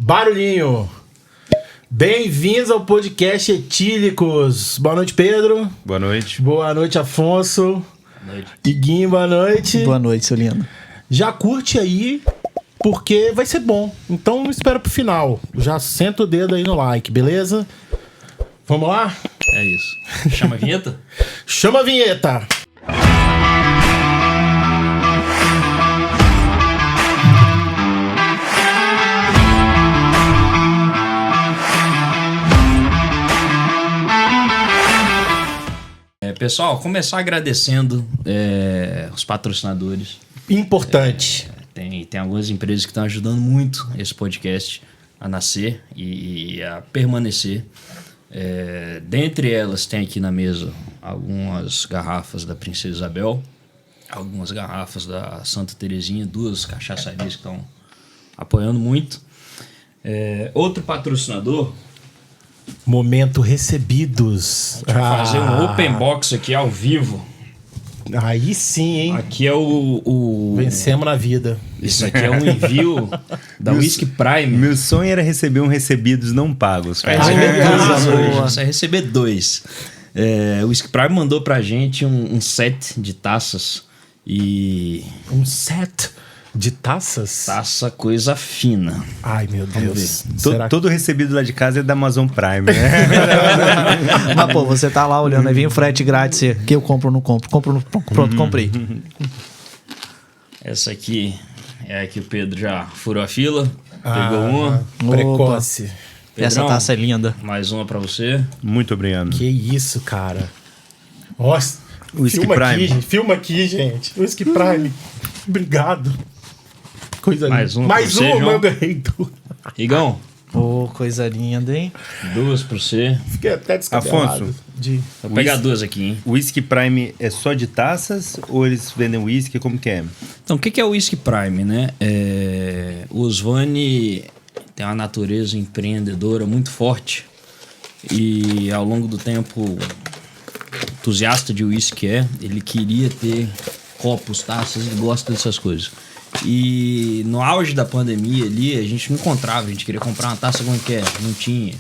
Barulhinho. Bem-vindos ao podcast Etílicos. Boa noite, Pedro. Boa noite. Boa noite, Afonso. Boa noite. Iguinho, boa noite. Boa noite, seu lindo. Já curte aí, porque vai ser bom. Então espera pro final. Já senta o dedo aí no like, beleza? Vamos lá? É isso. Chama a vinheta? Chama a vinheta! Pessoal, começar agradecendo os patrocinadores. Importante. Tem algumas empresas que estão ajudando muito esse podcast a nascer e a permanecer. Dentre elas tem aqui na mesa algumas garrafas da Princesa Isabel, algumas garrafas da Santa Terezinha, 2 cachaçarias que estão apoiando muito. Outro patrocinador... Momento recebidos. A gente vai fazer um open box aqui ao vivo. Aí sim, hein? Aqui é o... Vencemos na vida. Isso aqui é um envio da Whisky Prime. Meu sonho era receber um recebidos não pagos. Vai Você vai receber 2. O Whisky Prime mandou pra gente um set de taças e... Um set de taças? Taça coisa fina. Ai, meu Deus. Todo recebido lá de casa é da Amazon Prime, né? Mas, pô, você tá lá olhando, aí vem o frete grátis, que eu compro ou não compro. Pronto, comprei. Essa aqui é a que o Pedro já furou a fila. Pegou uma. Precoce. Pedrão, essa taça é linda. Mais uma pra você. Muito obrigado. Que isso, cara. Nossa. Whisky Prime. Filma aqui, gente. Whisky Prime. Obrigado. Coisa Mais linda. uma Mais pra você, uma, João. eu ganhei 2. Igão, Coisa linda, hein? 2 pra você. Fiquei até descabelado. Afonso. Vou pegar 2 aqui, hein? O Whisky Prime é só de taças ou eles vendem whisky? Como que é? Então, o que é o Whisky Prime, né? O Osvani tem uma natureza empreendedora muito forte e ao longo do tempo, entusiasta de whisky ele queria ter copos, taças, ele gosta dessas coisas. E no auge da pandemia ali, a gente não encontrava, a gente queria comprar uma taça qualquer, não tinha.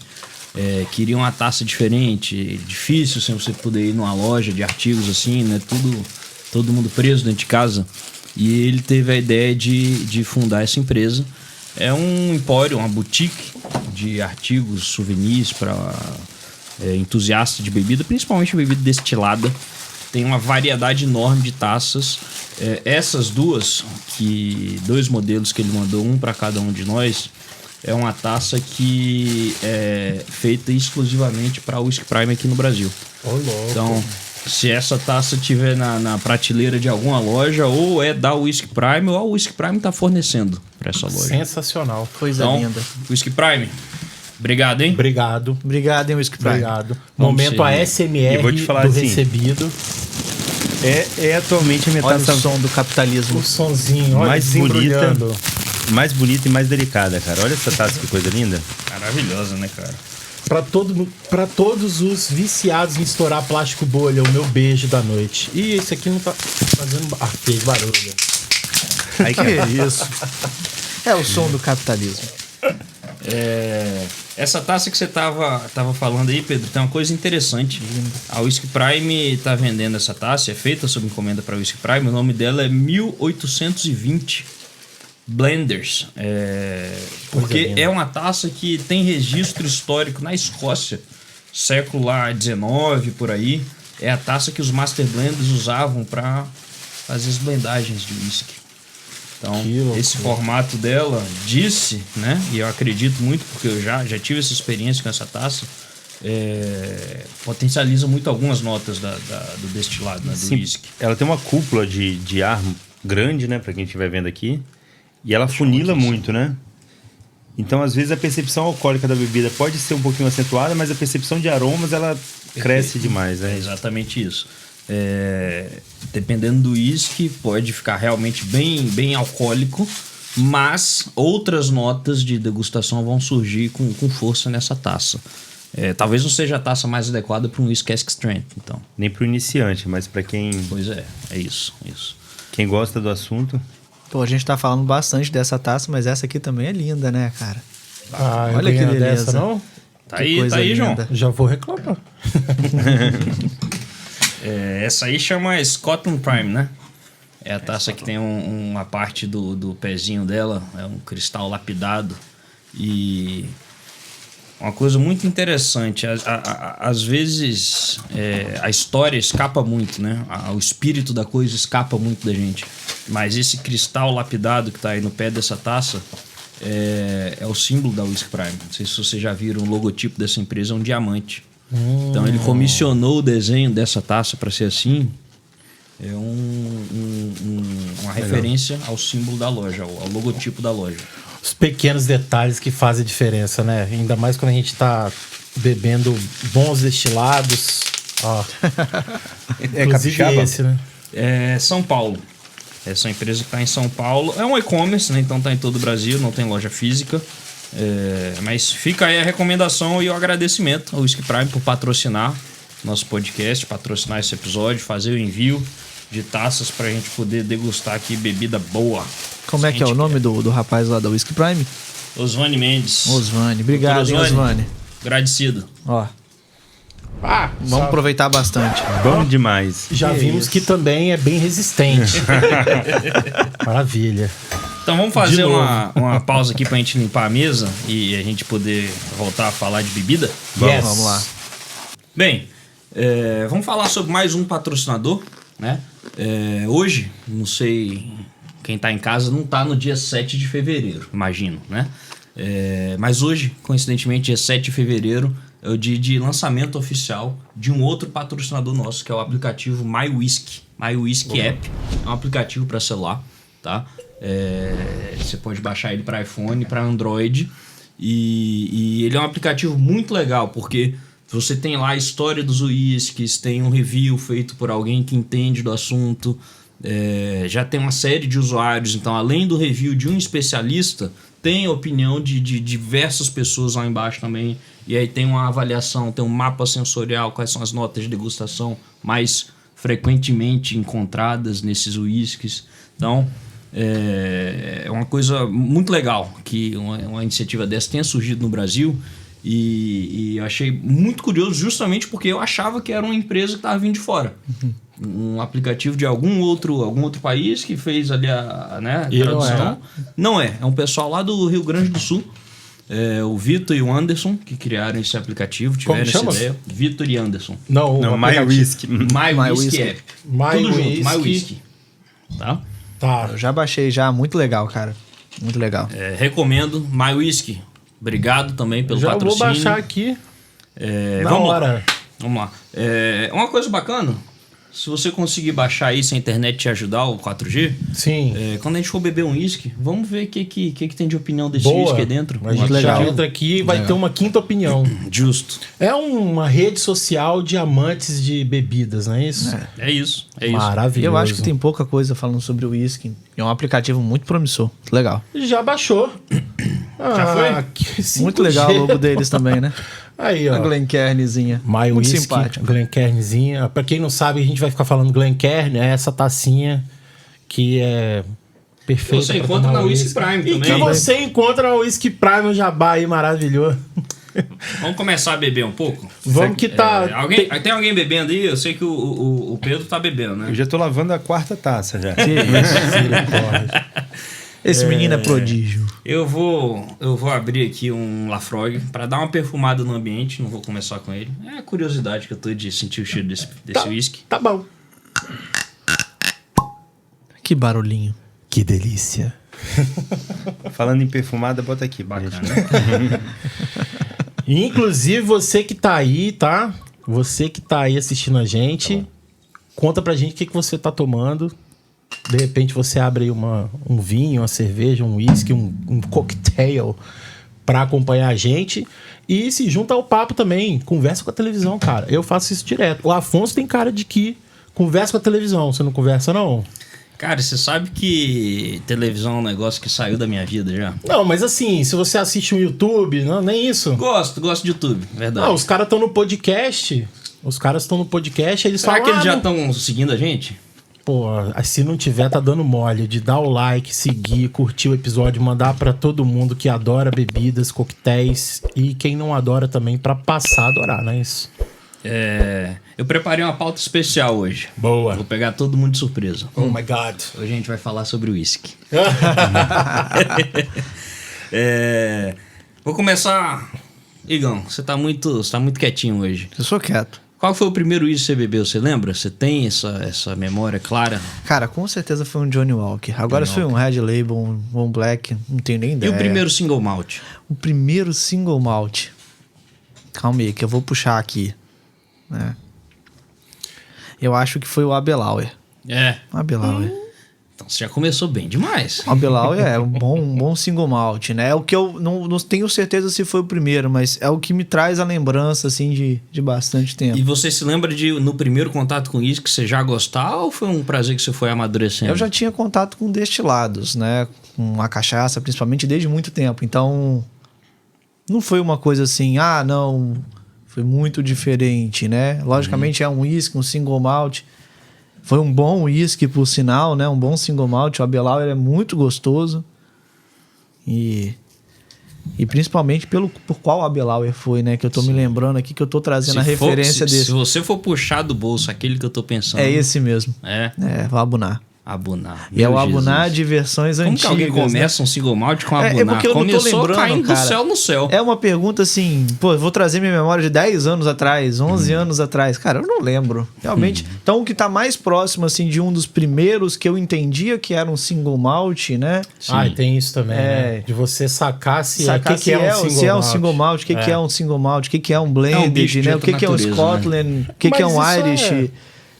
Queria uma taça diferente, difícil sem você poder ir numa loja de artigos assim, né? Todo mundo preso dentro de casa. E ele teve a ideia de fundar essa empresa. É um empório, uma boutique de artigos, souvenirs para entusiastas de bebida, principalmente bebida destilada. Tem uma variedade enorme de taças. Essas 2 modelos que ele mandou, um para cada um de nós, é uma taça que é feita exclusivamente para o Whisky Prime aqui no Brasil. Então, se essa taça estiver na prateleira de alguma loja, ou é da Whisky Prime, ou a Whisky Prime está fornecendo para essa loja. Sensacional. Coisa linda. Whisky Prime, obrigado, hein? Obrigado. Obrigado, hein, Whisky Prime. Obrigado. Vamos Momento seguir. ASMR Eu vou te falar do assim, recebido. É atualmente a minha Olha taça o som do capitalismo. O sonzinho, olha, mais desembrulhando. bonita e mais delicada, cara. Olha essa taça, que coisa linda. Maravilhosa, né, cara? Pra todos os viciados em estourar plástico bolha, o meu beijo da noite. Ih, esse aqui não tá fazendo... fez barulho. Aí que Isso. É o som do capitalismo. Essa taça que você tava falando aí, Pedro, tem uma coisa interessante. A Whisky Prime tá vendendo essa taça, é feita sob encomenda para a Whisky Prime. O nome dela é 1820 Blenders. Porque é uma taça que tem registro histórico na Escócia, século lá 19 por aí. É a taça que os Master Blenders usavam para fazer as blendagens de whisky. Então, esse formato dela disse, né? E eu acredito muito, porque eu já tive essa experiência com essa taça. Potencializa muito algumas notas do destilado, né, do whisky. Ela tem uma cúpula de ar grande, né? Pra quem estiver vendo aqui. E ela funila muito, né? Então, às vezes, a percepção alcoólica da bebida pode ser um pouquinho acentuada, mas a percepção de aromas, ela cresce demais, né? É exatamente isso. Dependendo do uísque, pode ficar realmente bem alcoólico, mas outras notas de degustação vão surgir com força nessa taça. Talvez não seja a taça mais adequada para um whisky cask strength, então. Nem para o iniciante, mas para quem... Pois é isso. Quem gosta do assunto... Pô, a gente tá falando bastante dessa taça, mas essa aqui também é linda, né, cara? Ah, eu Olha que ganhei beleza. dessa, não? Tá Que aí, coisa tá aí, João. linda. Já vou reclamar. Essa aí chama Scotland Prime, né? É a taça que tem uma parte do pezinho dela, é um cristal lapidado. E uma coisa muito interessante, às vezes a história escapa muito, né? O espírito da coisa escapa muito da gente. Mas esse cristal lapidado que tá aí no pé dessa taça é o símbolo da Whisky Prime. Não sei se vocês já viram o logotipo dessa empresa, é um diamante. Então ele comissionou o desenho dessa taça para ser assim. É uma referência ao símbolo da loja, ao logotipo da loja. Os pequenos detalhes que fazem diferença, né? Ainda mais quando a gente tá bebendo bons destilados. Ó. É Inclusive capixaba? esse, né? É São Paulo. Essa empresa que está em São Paulo. É um e-commerce, né? Então tá em todo o Brasil, não tem loja física. Mas fica aí a recomendação e o agradecimento ao Whisky Prime por patrocinar nosso podcast, patrocinar esse episódio, fazer o envio de taças pra gente poder degustar aqui bebida boa. Como é que é o nome do rapaz lá da Whisky Prime? Osvani Mendes. Osvani. Obrigado, hein, Osvani. Agradecido. Ó, Ah, vamos aproveitar bastante. Bom demais. já vimos que também é bem resistente. Maravilha. Então vamos De fazer novo. uma pausa aqui pra gente limpar a mesa e a gente poder voltar a falar de bebida? Yes. Vamos lá. Bem, vamos falar sobre mais um patrocinador, né? Hoje, não sei, quem tá em casa não tá no dia 7 de fevereiro, imagino, né? Mas hoje, coincidentemente, dia 7 de fevereiro, é o dia de lançamento oficial de um outro patrocinador nosso, que é o aplicativo MyWhisky. MyWhisky App. É um aplicativo para celular, tá? Você pode baixar ele para iPhone, para Android. E ele é um aplicativo muito legal, porque você tem lá a história dos whiskies, tem um review feito por alguém que entende do assunto, já tem uma série de usuários. Então, além do review de um especialista, tem a opinião de diversas pessoas lá embaixo também. E aí tem uma avaliação, tem um mapa sensorial, quais são as notas de degustação mais frequentemente encontradas nesses whiskies. Então, é uma coisa muito legal que uma iniciativa dessa tenha surgido no Brasil. E eu achei muito curioso justamente porque eu achava que era uma empresa que estava vindo de fora. Um aplicativo de algum outro país que fez ali a tradução. Não é um pessoal lá do Rio Grande do Sul. O Vitor e o Anderson que criaram esse aplicativo, tiveram essa ideia. Vitor e Anderson. Não, MyWhisky. MyWhisky App. Tudo junto, MyWhisky. Tá? Tá. Eu já baixei já, muito legal, cara. Muito legal. Recomendo MyWhisky. Obrigado também pelo Já patrocínio. vou baixar aqui. Na Vamos hora. lá. Vamos lá. Uma coisa bacana, se você conseguir baixar aí se a internet te ajudar, o 4G, Sim. quando a gente for beber um uísque, vamos ver o que tem de opinião desse Boa. uísque aí dentro. A gente legal. já entra aqui e vai ter uma quinta opinião. Justo. É uma rede social de amantes de bebidas, não é isso? É isso. É isso. Maravilhoso. Eu acho que tem pouca coisa falando sobre o whisky. É um aplicativo muito promissor. Legal. Já baixou. Já foi? Muito legal o logo deles também, né? Aí, ó. A Glencairnzinha. My muito Whisky, simpático. Glencairnzinha. Pra quem não sabe, a gente vai ficar falando Glencairn, é essa tacinha que é perfeita. Você pra encontra tomar na Whisky whisky. Prime E também. que você encontra na Whisky Prime, um jabá aí maravilhoso. Vamos começar a beber um pouco? Vamos que tá... Tem alguém bebendo aí? Eu sei que o Pedro tá bebendo, né? Eu já tô lavando a 4ª taça já. Esse menino é prodígio. Eu vou abrir aqui um Lafroig para dar uma perfumada no ambiente. Não vou começar com ele. É a curiosidade que eu tô de sentir o cheiro desse whisky. Tá bom. Que barulhinho. Que delícia. Falando em perfumada, bota aqui. Bacana. Inclusive, você que tá aí, tá? Você que tá aí assistindo a gente, conta pra gente o que você tá tomando. De repente você abre aí um vinho, uma cerveja, um whisky, um cocktail pra acompanhar a gente. E se junta ao papo também. Conversa com a televisão, cara. Eu faço isso direto. O Afonso tem cara de que conversa com a televisão. Você não conversa, não? Cara, você sabe que televisão é um negócio que saiu da minha vida já? Não, mas assim, se você assiste um YouTube, não, nem isso. Gosto de YouTube, verdade. Não, os caras estão no podcast. Os caras estão no podcast, eles Será falam... que eles já não- estão seguindo a gente? Pô, se não tiver, tá dando mole de dar o like, seguir, curtir o episódio, mandar pra todo mundo que adora bebidas, coquetéis e quem não adora também pra passar a adorar, não é isso? Eu preparei uma pauta especial hoje. Boa. Vou pegar todo mundo de surpresa. Oh my God. Hoje a gente vai falar sobre o uísque. Vou começar... Igão, você tá muito quietinho hoje. Eu sou quieto. Qual foi o primeiro uísque que você bebeu? Você lembra? Você tem essa memória clara? Cara, com certeza foi um Johnny Walker. Agora se foi um Red Label, um Black, não tenho nem ideia. E o primeiro single malt? O primeiro single malt. Calma aí, que eu vou puxar aqui. Né? Eu acho que foi o Abelauer. O Abelauer. Então você já começou bem demais. O Abelauer é um bom single malt, né? É o que eu não tenho certeza se foi o primeiro, mas é o que me traz a lembrança, assim, de bastante tempo. E você se lembra de, no primeiro contato com isso, que você já gostava ou foi um prazer que você foi amadurecendo? Eu já tinha contato com destilados, né? Com a cachaça, principalmente, desde muito tempo. Então, não foi uma coisa assim, não, foi muito diferente, né? Logicamente é um whisky, um single malt. Foi um bom whisky, por sinal, né? Um bom single malt. O Abelauer é muito gostoso. E principalmente por qual Abelauer foi, né? Que eu tô me lembrando aqui, que eu tô trazendo a referência desse. Se você for puxar do bolso aquele que eu tô pensando... É esse mesmo. O Abuná. Abuná. E é o Abuná de versões antigas. Como que alguém começa um single malt com Abuná? É porque eu não tô lembrando, caindo cara. do céu no céu. É uma pergunta assim, eu vou trazer minha memória de 10 anos atrás, 11 anos atrás. Cara, eu não lembro, realmente. Então, o que tá mais próximo, assim, de um dos primeiros que eu entendia que era um single malt, né? E tem isso também, né? De você sacar se é um single malt. Se é um single malt, o que é um single malt, o que é um blended, né? O que é um Scotland, né? o que é um Irish...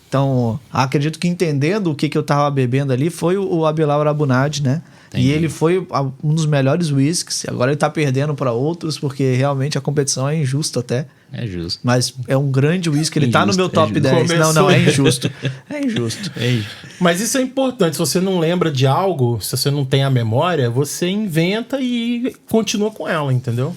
Então, acredito que entendendo o que eu tava bebendo ali foi o Abelauer Abunad, né? Entendi. E ele foi um dos melhores whiskies. Agora ele tá perdendo para outros, porque realmente a competição é injusta até. É justo. Mas é um grande whisky, ele tá no meu top 10. Não, é injusto. É injusto. Mas isso é importante. Se você não lembra de algo, se você não tem a memória, você inventa e continua com ela, entendeu?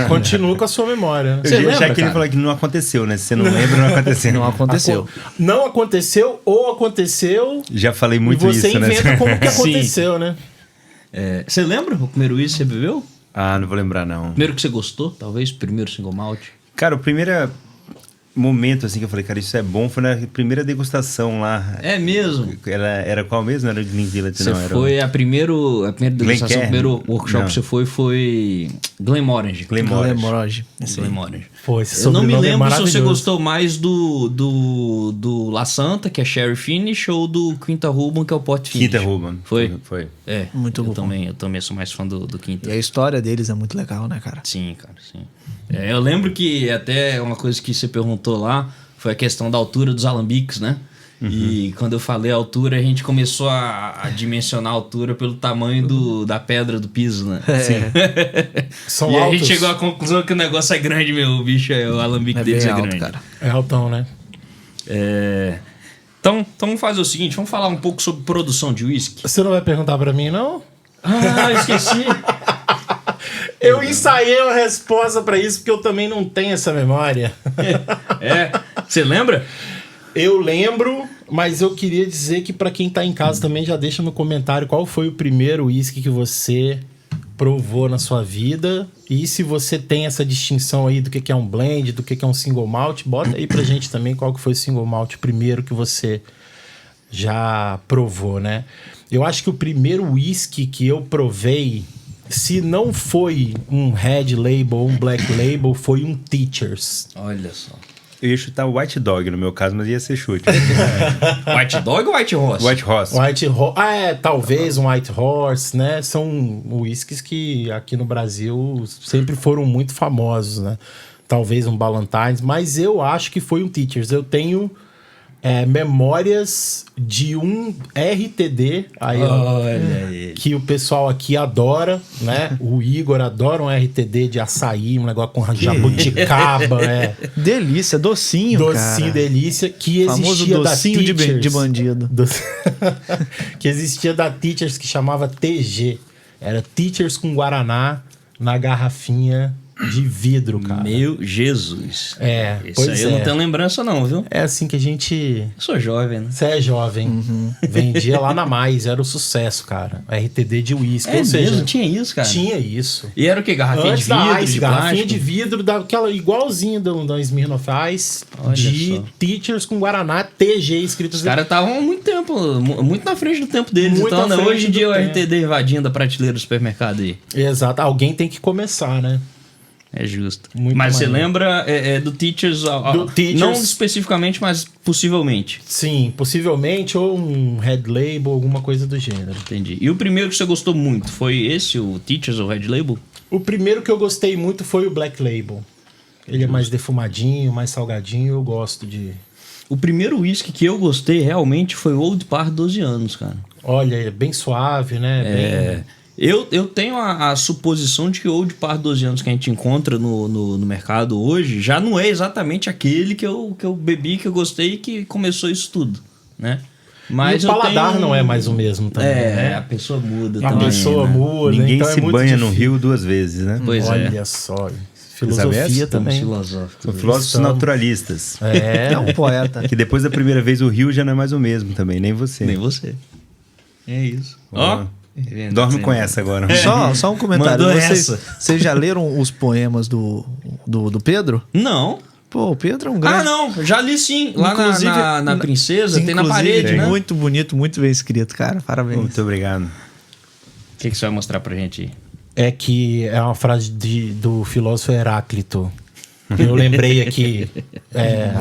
Continua com a sua memória. Né? Você lembra, já que ele falou que não aconteceu, né? Se você não lembra, não aconteceu. Não aconteceu. Não aconteceu ou aconteceu. Já falei muito isso, né? E você inventa como que aconteceu, né? Você lembra o primeiro whisky que você bebeu? Não vou lembrar, não. Primeiro que você gostou, talvez? Primeiro single malt? Cara, o primeiro momento assim que eu falei, cara, isso é bom, foi na primeira degustação lá. É mesmo? Era qual mesmo? Não era de Glen Village, não. Foi a primeira degustação, o primeiro workshop que você foi Glenmorangie. Glenmorangie. Pô, esse eu não me sobrenome lembro é se você gostou mais do La Santa, que é Sherry Finish, ou do Quinta Reuben, que é o Pot Finish. Quinta Reuben. Foi? Muito bom. Eu também sou mais fã do Quinta. E a história deles é muito legal, né, cara? Sim, cara, sim. Eu lembro que até uma coisa que você perguntou lá foi a questão da altura dos alambiques, né? Uhum. E quando eu falei a altura, a gente começou a dimensionar a altura pelo tamanho da pedra do piso, né? Sim. São e altos. A gente chegou à conclusão que o negócio é grande, meu. O bicho, o alambique deles é grande. Cara. É altão, né? Então vamos fazer o seguinte, vamos falar um pouco sobre produção de whisky. Você não vai perguntar pra mim, não? Esqueci. Eu ensaiei uma resposta pra isso, porque eu também não tenho essa memória. Você lembra? Eu lembro, mas eu queria dizer que pra quem tá em casa também já deixa no comentário qual foi o primeiro whisky que você provou na sua vida. E se você tem essa distinção aí do que é um blend, do que é um single malt, bota aí pra gente também qual que foi o single malt primeiro que você já provou, né? Eu acho que o primeiro whisky que eu provei, se não foi um Red Label ou um Black Label, foi um Teachers. Olha só. Eu ia chutar White Dog no meu caso, mas ia ser chute. White Dog ou White Horse? White Horse. Talvez um White Horse, né? São whiskies que aqui no Brasil sempre foram muito famosos, né? Talvez um Ballantines, mas eu acho que foi um Teachers. Eu tenho memórias de um RTD aí, que o pessoal aqui adora, né? O Igor adora um RTD de açaí, um negócio com jabuticaba, Delícia, docinho, cara. Delícia, que existia da docinho Teachers, de bandido. Que existia da Teachers, que chamava TG. Era Teachers com Guaraná na garrafinha de vidro, cara. Meu Jesus. É, Esse pois aí eu não tenho lembrança não, viu? É assim que a gente... Eu sou jovem, né? Você é jovem. Vendia lá na Mais, era o sucesso, cara. RTD de uísque. É ou seja, mesmo? Tinha isso, cara? tinha isso. E era o quê? Garrafinha Antes de vidro, da Ice, de garrafinha plástico? de vidro, daquela igualzinha da Smirnoff Ice, Olha de só. Teachers com Guaraná, TG escrito Os caras estavam há muito tempo, muito na frente do tempo deles. Muito Então, à né? frente Hoje em do dia o tempo. RTD invadindo a prateleira do supermercado aí. Exato. Alguém tem que começar, né? É justo. Muito mas você maneiro. lembra do Teachers, Do Teachers. não especificamente, mas possivelmente. Sim, possivelmente, ou um Red Label, alguma coisa do gênero. Entendi. E o primeiro que você gostou muito foi esse, o Teachers, o Red Label? O primeiro que eu gostei muito foi o Black Label. Ele é mais defumadinho, mais salgadinho, eu gosto de... O primeiro whisky que eu gostei realmente foi o Old Parr 12 anos, cara. Olha, é bem suave, né? Bem... Eu tenho a suposição de que o Old Parr 12 anos que a gente encontra no mercado hoje já não é exatamente aquele que eu bebi, que eu gostei e que começou isso tudo, né? Mas e o paladar não é mais o mesmo também, né? a pessoa muda A também, pessoa né? muda, Ninguém então se é muito banha no difícil. rio 2 vezes, né? Pois Olha só, filosofia Elizabeth? também. Filosófico. São filósofos Estamos. naturalistas. É um poeta. Que depois da primeira vez o rio já não é mais o mesmo também, nem você. Nem você. É isso. Ó, dorme com essa agora. Só um comentário. Mandou Vocês já leram os poemas do Pedro? Não. Pô, o Pedro é um grande... Ah, não. Já li sim. Lá Inclusive, na Princesa, tem na inclusive, parede, né? Muito bonito, muito bem escrito, cara. Parabéns. Muito obrigado. O que você vai mostrar pra gente aí? É que é uma frase do filósofo Heráclito. Eu lembrei aqui,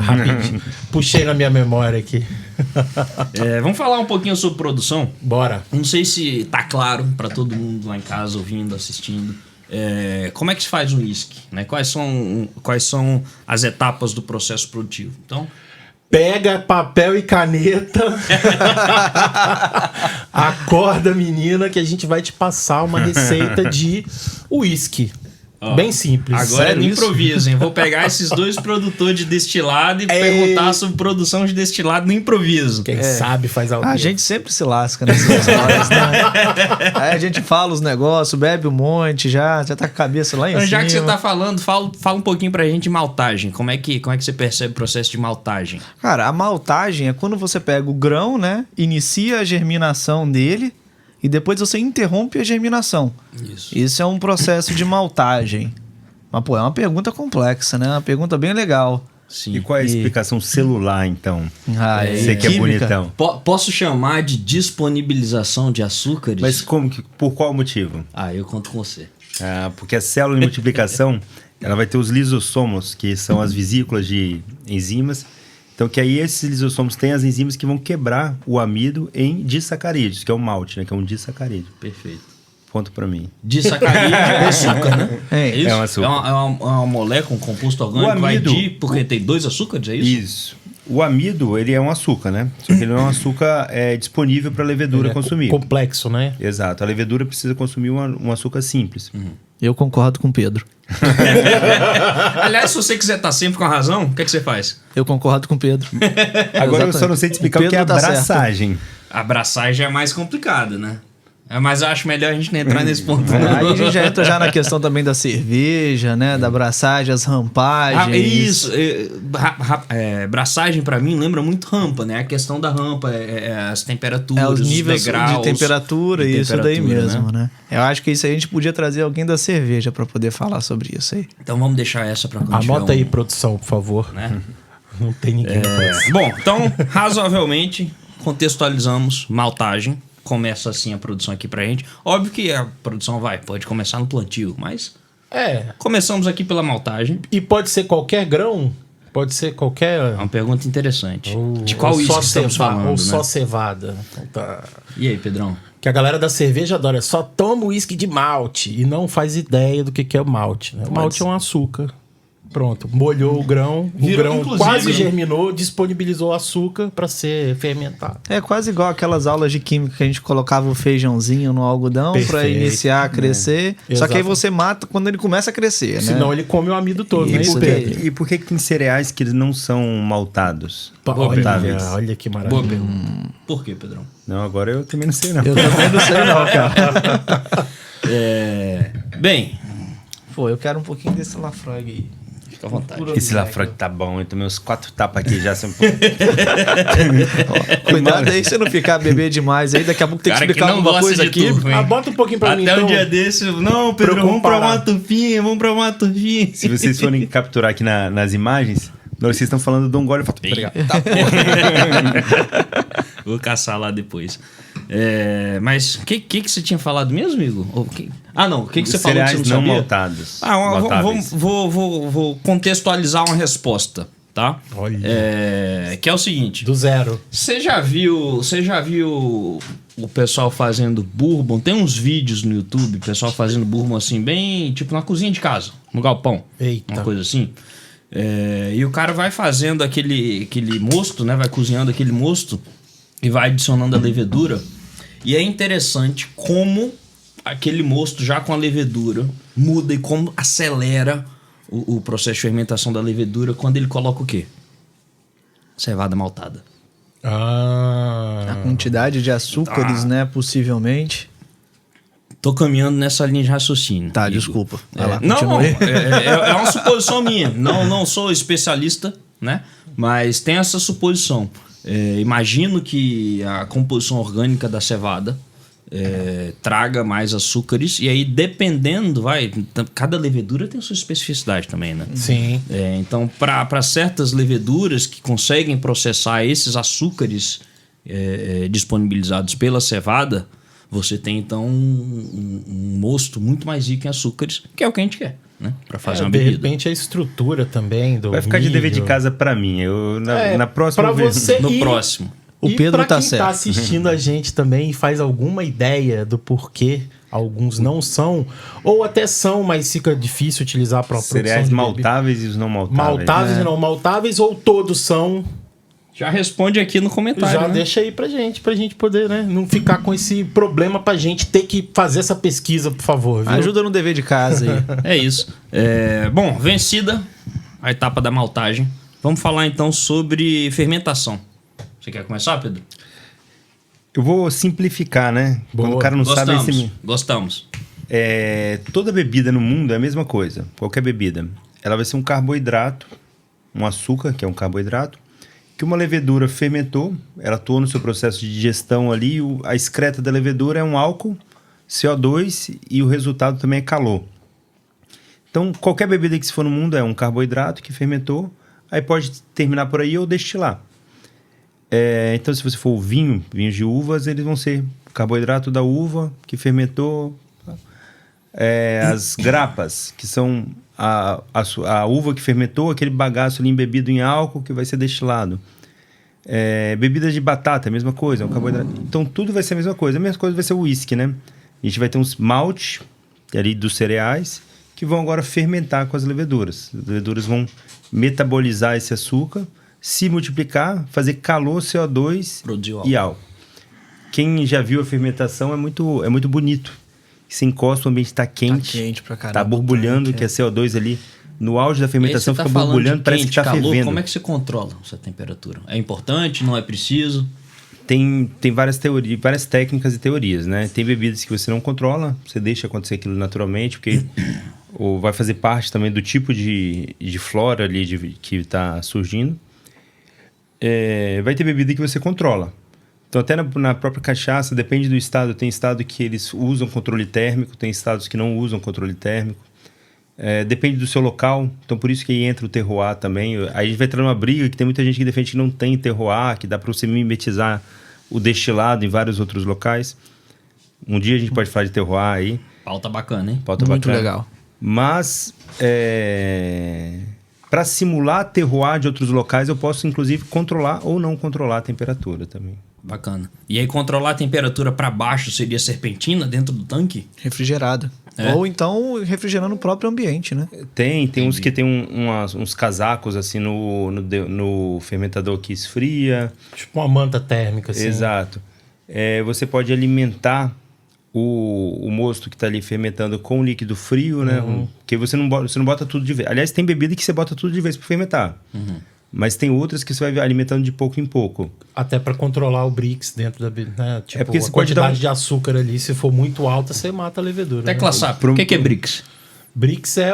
rapidinho. Puxei na minha memória aqui. Vamos falar um pouquinho sobre produção? Bora. Não sei se tá claro pra todo mundo lá em casa, ouvindo, assistindo. Como é que se faz um whisky? Né? Quais são as etapas do processo produtivo? Então, Pega papel e caneta. Acorda, menina, que a gente vai te passar uma receita de uísque. Bem simples. agora é no Sério isso? improviso, hein? Vou pegar esses dois produtores de destilado e perguntar sobre produção de destilado no improviso. Quem sabe faz algo. A gente sempre se lasca nessas histórias, né? Aí a gente fala os negócios, bebe um monte, já tá com a cabeça lá em Então, cima. já que você tá falando, fala um pouquinho pra gente de maltagem. Como é que você percebe o processo de maltagem? Cara, a maltagem é quando você pega o grão, né? Inicia a germinação dele e depois você interrompe a germinação. Isso é um processo de maltagem. Mas, pô, é uma pergunta complexa, né? Uma pergunta bem legal. Sim. E qual é a explicação celular, então? Você que é química. bonitão. Posso chamar de disponibilização de açúcares? Mas por qual motivo? Eu conto com você. Porque a célula de multiplicação ela vai ter os lisossomos, que são as vesículas de enzimas. Então, que aí esses lisossomos têm as enzimas que vão quebrar o amido em disacarídeos, que é o malte, né? Que é um disacarídeo. Perfeito. Conta pra mim. Disacarídeo é açúcar, né? É. isso? É um açúcar. É uma molécula, um composto orgânico. O amido- Porque tem 2 açúcares, é isso? Isso. O amido, ele é um açúcar, né? Só que ele não é um açúcar disponível para a levedura É consumir. complexo, né? Exato. A levedura precisa consumir um açúcar simples. Eu concordo com o Pedro. Aliás, se você quiser estar sempre com a razão, o que você faz? Eu concordo com o Pedro. Agora eu só não sei te explicar o que é Pedro tá certo. abraçagem. A abraçagem é mais complicada, né? Mas eu acho melhor a gente não entrar nesse ponto. não. Aí a gente já entra já na questão também da cerveja, né? Da abraçagem, as rampagens. Isso. Braçagem pra mim lembra muito rampa, né? A questão da rampa, as temperaturas, Os níveis degraus de temperatura de e isso daí temperatura, mesmo, né? Eu acho que isso aí a gente podia trazer alguém da cerveja pra poder falar sobre isso aí. Então vamos deixar essa pra quando Anota tiver aí, produção, por favor. né? Não tem ninguém na produção. Bom, então, razoavelmente, contextualizamos maltagem. Começa assim a produção aqui pra gente. Óbvio que a produção pode começar no plantio, mas começamos aqui pela maltagem. E pode ser qualquer grão? Pode ser qualquer... É uma pergunta interessante. De qual ou uísque só estamos falando, Ou né? só cevada. Tá. E aí, Pedrão? Que a galera da cerveja adora. Só toma uísque de malte e não faz ideia do que é o malte. Né? O malte é um açúcar. Pronto, molhou o grão Virou, inclusive, quase né? germinou, disponibilizou açúcar para ser fermentado. É quase igual aquelas aulas de química que a gente colocava o feijãozinho no algodão pra Perfeito, iniciar a crescer. Só que aí você mata quando ele começa a crescer, né? Senão ele come o amido todo, né? Isso Pedro? E por que tem cereais que não são maltados? Olha que Boa maravilha. pergunta. Por que, Pedrão? Não, agora eu também não sei não. Eu também não sei não, cara. Bem, Pô, eu quero um pouquinho desse Lafroig aí. Fica à vontade. Esse Lafroig tá bom. Eu tomei uns 4 tapas aqui já. Cuidado aí, você não ficar beber demais aí. Daqui a pouco tem que Cara que explicar não alguma gosta coisa de aqui. turvo, hein? Ah, bota um pouquinho pra mim, Até então. um dia desse, não, Pedro, Pra eu vamos pra comparar. uma turfinha, vamos pra uma turfinha. Se vocês forem capturar aqui nas imagens, vocês estão falando do Gole, eu falo, obrigado. Vou caçar lá depois. Mas o que você tinha falado mesmo, Igor? Não, o que você falou que você não Cereais não sabia? maltados. Maltáveis. Vou contextualizar uma resposta, tá? Olha. Que é o seguinte. Do zero. Você já viu o pessoal fazendo bourbon? Tem uns vídeos no YouTube, o pessoal fazendo bourbon assim, bem tipo na cozinha de casa, no galpão. Eita. Uma coisa assim. E o cara vai fazendo aquele mosto, né? Vai cozinhando aquele mosto e vai adicionando a levedura. E é interessante como aquele mosto já com a levedura muda e como acelera o processo de fermentação da levedura quando ele coloca o quê? Cevada maltada. A quantidade de açúcares, né? Possivelmente. Tô caminhando nessa linha de raciocínio. Tá, Igor. desculpa. Vai lá, Não, continue. é uma suposição minha. Não sou especialista, né? Mas tem essa suposição. Imagino que a composição orgânica da cevada traga mais açúcares. E aí, dependendo, cada levedura tem sua especificidade também, né? Sim. Então, para certas leveduras que conseguem processar esses açúcares disponibilizados pela cevada, você tem, então, um mosto muito mais rico em açúcares, que é o que a gente quer, né? Para fazer uma de bebida. repente a estrutura também do Vai ficar de dever de milho. casa pra mim. Na próxima pra vez. você No e- próximo. O e Pedro pra tá quem certo. tá assistindo a gente também e faz alguma ideia do porquê alguns não são, ou até são, mas fica difícil utilizar para produção Cereais de bebida. maltáveis e os não maltáveis. Maltáveis e não maltáveis, ou todos são. Já responde aqui no comentário, Já né? deixa aí pra gente poder, né? Não ficar com esse problema pra gente ter que fazer essa pesquisa, por favor. Viu? Ajuda no dever de casa aí. É isso. Bom, vencida a etapa da maltagem, vamos falar então sobre fermentação. Você quer começar, Pedro? Eu vou simplificar, né? Boa. Quando o cara não sabe... Gostamos. Toda bebida no mundo é a mesma coisa. Qualquer bebida. Ela vai ser um carboidrato, um açúcar, que é um carboidrato, que uma levedura fermentou, ela atuou no seu processo de digestão ali, a excreta da levedura é um álcool, CO2, e o resultado também é calor. Então, qualquer bebida que se for no mundo é um carboidrato que fermentou, aí pode terminar por aí ou destilar. Então, se você for vinhos de uvas, eles vão ser carboidrato da uva que fermentou. As grapas, que são a uva que fermentou, aquele bagaço ali embebido em álcool que vai ser destilado. Bebidas de batata, a mesma coisa, é um carboidrato. Então, tudo vai ser a mesma coisa. A mesma coisa vai ser o uísque, né? A gente vai ter uns malte ali dos cereais que vão agora fermentar com as leveduras. As leveduras vão metabolizar esse açúcar, se multiplicar, fazer calor, CO2 Produzir o álcool. e álcool. Quem já viu a fermentação é muito bonito. Você encosta, o ambiente está quente, Tá quente pra caramba. tá borbulhando, que é CO2 ali. No auge da fermentação E aí você fica falando borbulhando, de parece que quente, está calor, fervendo. como é que você controla essa temperatura? É importante? Não é preciso? Tem várias teorias, várias técnicas e teorias, né? Tem bebidas que você não controla, você deixa acontecer aquilo naturalmente, porque ou vai fazer parte também do tipo de flora ali que está surgindo. Vai ter bebida que você controla. Então, até na própria cachaça, depende do estado. Tem estado que eles usam controle térmico, tem estados que não usam controle térmico. Depende do seu local. Então, por isso que aí entra o terroir também. Aí a gente vai entrar numa briga que tem muita gente que defende que não tem terroir, que dá para você mimetizar o destilado em vários outros locais. Um dia a gente pode falar de terroir aí. Pauta bacana, hein? Pauta Muito bacana. legal. Mas, para simular terroir de outros locais, eu posso, inclusive, controlar ou não controlar a temperatura também. Bacana. E aí controlar a temperatura para baixo seria serpentina dentro do tanque? Refrigerada. Ou então refrigerando o próprio ambiente, né? Tem uns que tem uns casacos assim no fermentador que esfria. Tipo uma manta térmica, assim. Exato. Você pode alimentar o mosto que está ali fermentando com líquido frio, né? Porque você não bota tudo de vez. Aliás, tem bebida que você bota tudo de vez para fermentar. Mas tem outras que você vai alimentando de pouco em pouco. Até pra controlar o Brix dentro da bebida, né? Tipo, porque a você pode dar quantidade de açúcar ali, se for muito alta, você mata a levedura. Tecla né? SAP. O que é BRICS? Brix é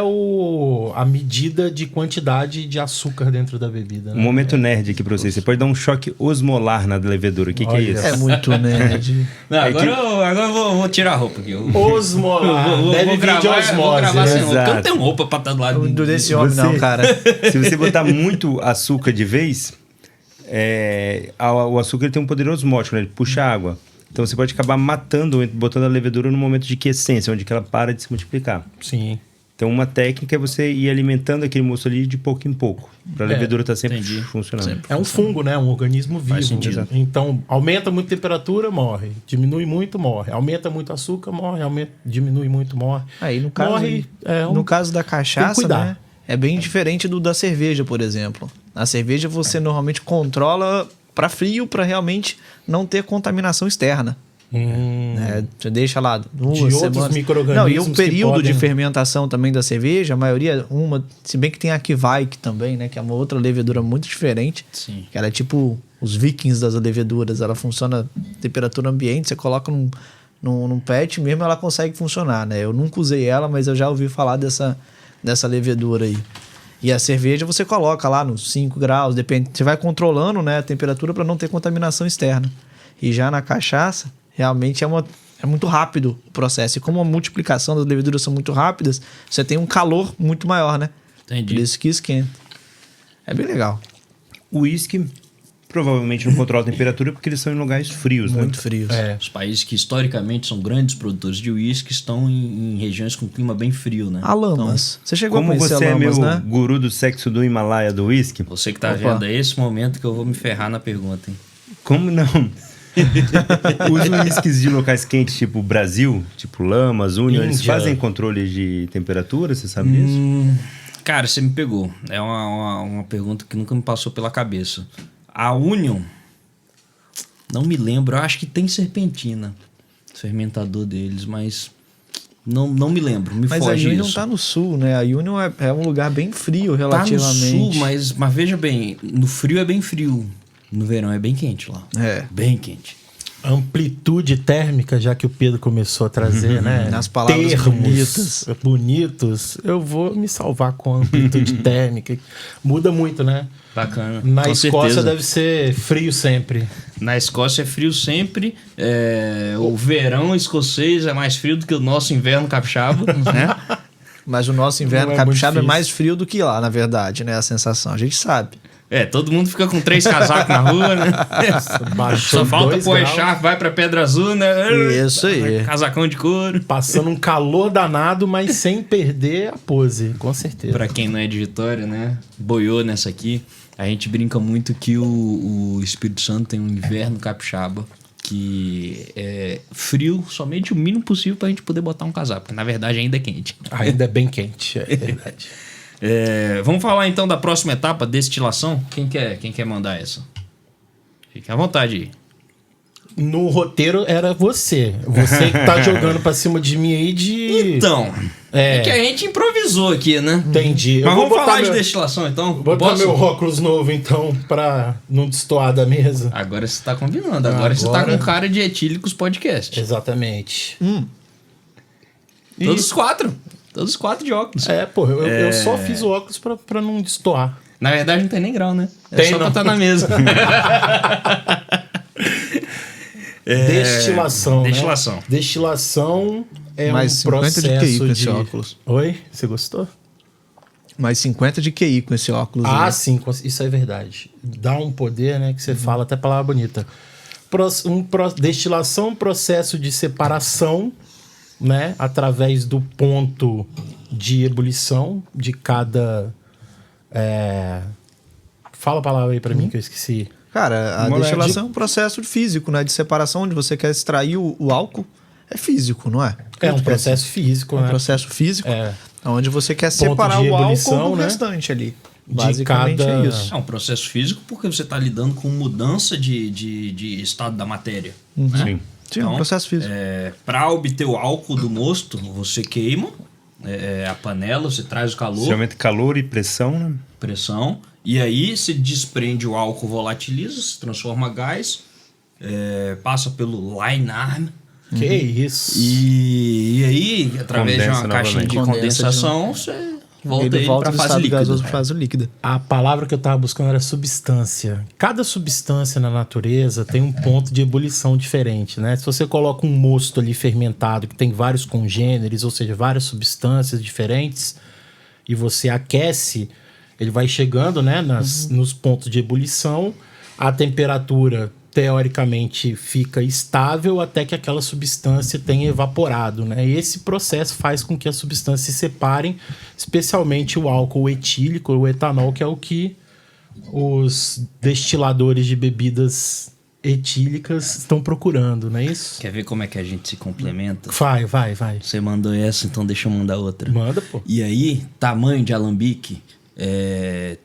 a medida de quantidade de açúcar dentro da bebida. Um Né? momento nerd aqui pra vocês. Você pode dar um choque osmolar na levedura. O que é Olha. isso? É muito nerd. Não, agora eu vou tirar a roupa aqui. Osmolar. Deve vir de gravar, osmose. vou gravar sem roupa, porque eu Exato. não tenho roupa pra estar do lado Desse homem, não, cara. Se você botar muito açúcar de vez, o açúcar ele tem um poder osmótico, né? Ele puxa água. Então você pode acabar matando, botando a levedura no momento de quiescência, onde que ela para de se multiplicar. Sim. Então uma técnica é você ir alimentando aquele moço ali de pouco em pouco, para a levedura estar sempre entendi. funcionando. Sempre. É um fungo, né? Um organismo vivo. Faz sentido. Então, aumenta muito a temperatura, morre. Diminui muito, morre. Aumenta muito o açúcar, morre. Diminui muito, morre. Aí, no caso, Morre, no caso da tem cachaça, que cuidar. né? É bem diferente do da cerveja, por exemplo. Na cerveja você normalmente controla para frio para realmente não ter contaminação externa. Né? Você deixa lá duas outros semanas. micro-organismos Não, e o que período de podem- fermentação também da cerveja, a maioria, se bem que tem a Kveik também, né? Que é uma outra levedura muito diferente. Sim. Que ela é tipo os vikings das leveduras. Ela funciona a temperatura ambiente, você coloca num pet mesmo, ela consegue funcionar, né? Eu nunca usei ela, mas eu já ouvi falar dessa levedura aí. E a cerveja você coloca lá nos 5 graus, depende. Você vai controlando, né, a temperatura para não ter contaminação externa. E já na cachaça, realmente é muito rápido o processo. E como a multiplicação das leveduras são muito rápidas, você tem um calor muito maior, né? Entendi. Por isso que esquenta. É bem legal. O uísque provavelmente não controla a temperatura porque eles são em lugares frios, Muito né? frios. É. Os países que historicamente são grandes produtores de uísque estão em regiões com clima bem frio, né? Alamas. Você chegou Como a conhecer você é Alamas, meu né? guru do sexo do Himalaia do uísque, Então, você que tá Opa. vendo, é esse momento que eu vou me ferrar na pergunta, hein? como não? Os uísques de locais quentes, tipo Brasil, tipo Lamas, Union, eles Índia. fazem controle de temperatura, você sabe disso? Cara, você me pegou. É uma pergunta que nunca me passou pela cabeça. A Union, não me lembro, eu acho que tem serpentina, fermentador deles, mas não me lembro, me Mas a foge Union isso. tá no sul, né? A Union é um lugar bem frio Tá no relativamente. sul, mas veja bem, no frio é bem frio, no verão é bem quente lá. É. Bem quente. Amplitude térmica, já que o Pedro começou a trazer, né? Nas palavras bonitos, eu vou me salvar com amplitude térmica. Muda muito, né? Bacana. Na com Escócia certeza. deve ser frio sempre. Na Escócia é frio sempre. O verão escocês é mais frio do que o nosso inverno capixaba, né? Mas o nosso inverno Não é muito capixaba é difícil. mais frio do que lá, na verdade, né? A sensação, a gente sabe. Todo mundo fica com 3 casacos na rua, né? Baixou Só falta 2 pôr graus, echarpe, vai pra Pedra Azul, né? Isso aí. Casacão de couro. passando um calor danado, mas sem perder a pose, com certeza. Pra quem não é de Vitória, né? Boiou nessa aqui. A gente brinca muito que o Espírito Santo tem um inverno capixaba que é frio, somente o mínimo possível pra gente poder botar um casaco. Porque na verdade ainda é quente. Ainda é bem quente, é verdade. Vamos falar então da próxima etapa, destilação. Quem quer mandar essa? Fique à vontade aí. No roteiro era você. Você que tá jogando pra cima de mim aí de... Então, é que a gente improvisou aqui, né? Entendi. Mas vamos falar meu... de destilação então? Vou botar Posso? meu óculos novo, então, pra não destoar da mesa. Agora você tá combinando. Agora você tá com cara de Etílicos Podcast. Exatamente. Todos os 4. Todos os 4 de óculos. Pô, eu só fiz o óculos pra não destoar. Na verdade não tem nem grau, né? É Tem, só pra não. estar na mesa. Destilação, né? Destilação. Destilação é Mais um 50 processo de QI com esse óculos. Oi? Você gostou? Mais 50 de QI com esse óculos. Ah, aí. sim, isso é verdade. Dá um poder, né? Que você fala até palavra bonita. Destilação é um processo de separação, né? Através do ponto de ebulição de cada... Fala a palavra aí pra mim que eu esqueci. Cara, a Molécula. destilação é um processo físico, né? De separação, onde você quer extrair o álcool. É físico, não é? É um processo físico, É um né? processo físico, onde você quer Ponto separar de o álcool ebulição, do né? restante ali. De Basicamente cada- é isso. É um processo físico porque você está lidando com mudança de estado da matéria. Né? Sim. Sim, é um processo físico. Para obter o álcool do mosto, você queima a panela, você traz o calor, Você aumenta calor e pressão, né? pressão, e aí se desprende o álcool, volatiliza, se transforma em gás, passa pelo line arm, Que isso. E aí, através de Condensa uma caixinha de novamente. condensação, você volta Ele volta para do fase estado líquida. gasoso para fase líquida. A palavra que eu tava buscando era substância. Cada substância na natureza tem um ponto de ebulição diferente, né? Se você coloca um mosto ali fermentado que tem vários congêneres, ou seja, várias substâncias diferentes, e você aquece, ele vai chegando, né, nos pontos de ebulição, a temperatura teoricamente fica estável até que aquela substância tenha evaporado, né? E esse processo faz com que as substâncias se separem, especialmente o álcool etílico, o etanol, que é o que os destiladores de bebidas etílicas estão procurando, não é isso? Quer ver como é que a gente se complementa? Vai. Você mandou essa, então deixa eu mandar outra. Manda, pô. E aí, tamanho de alambique,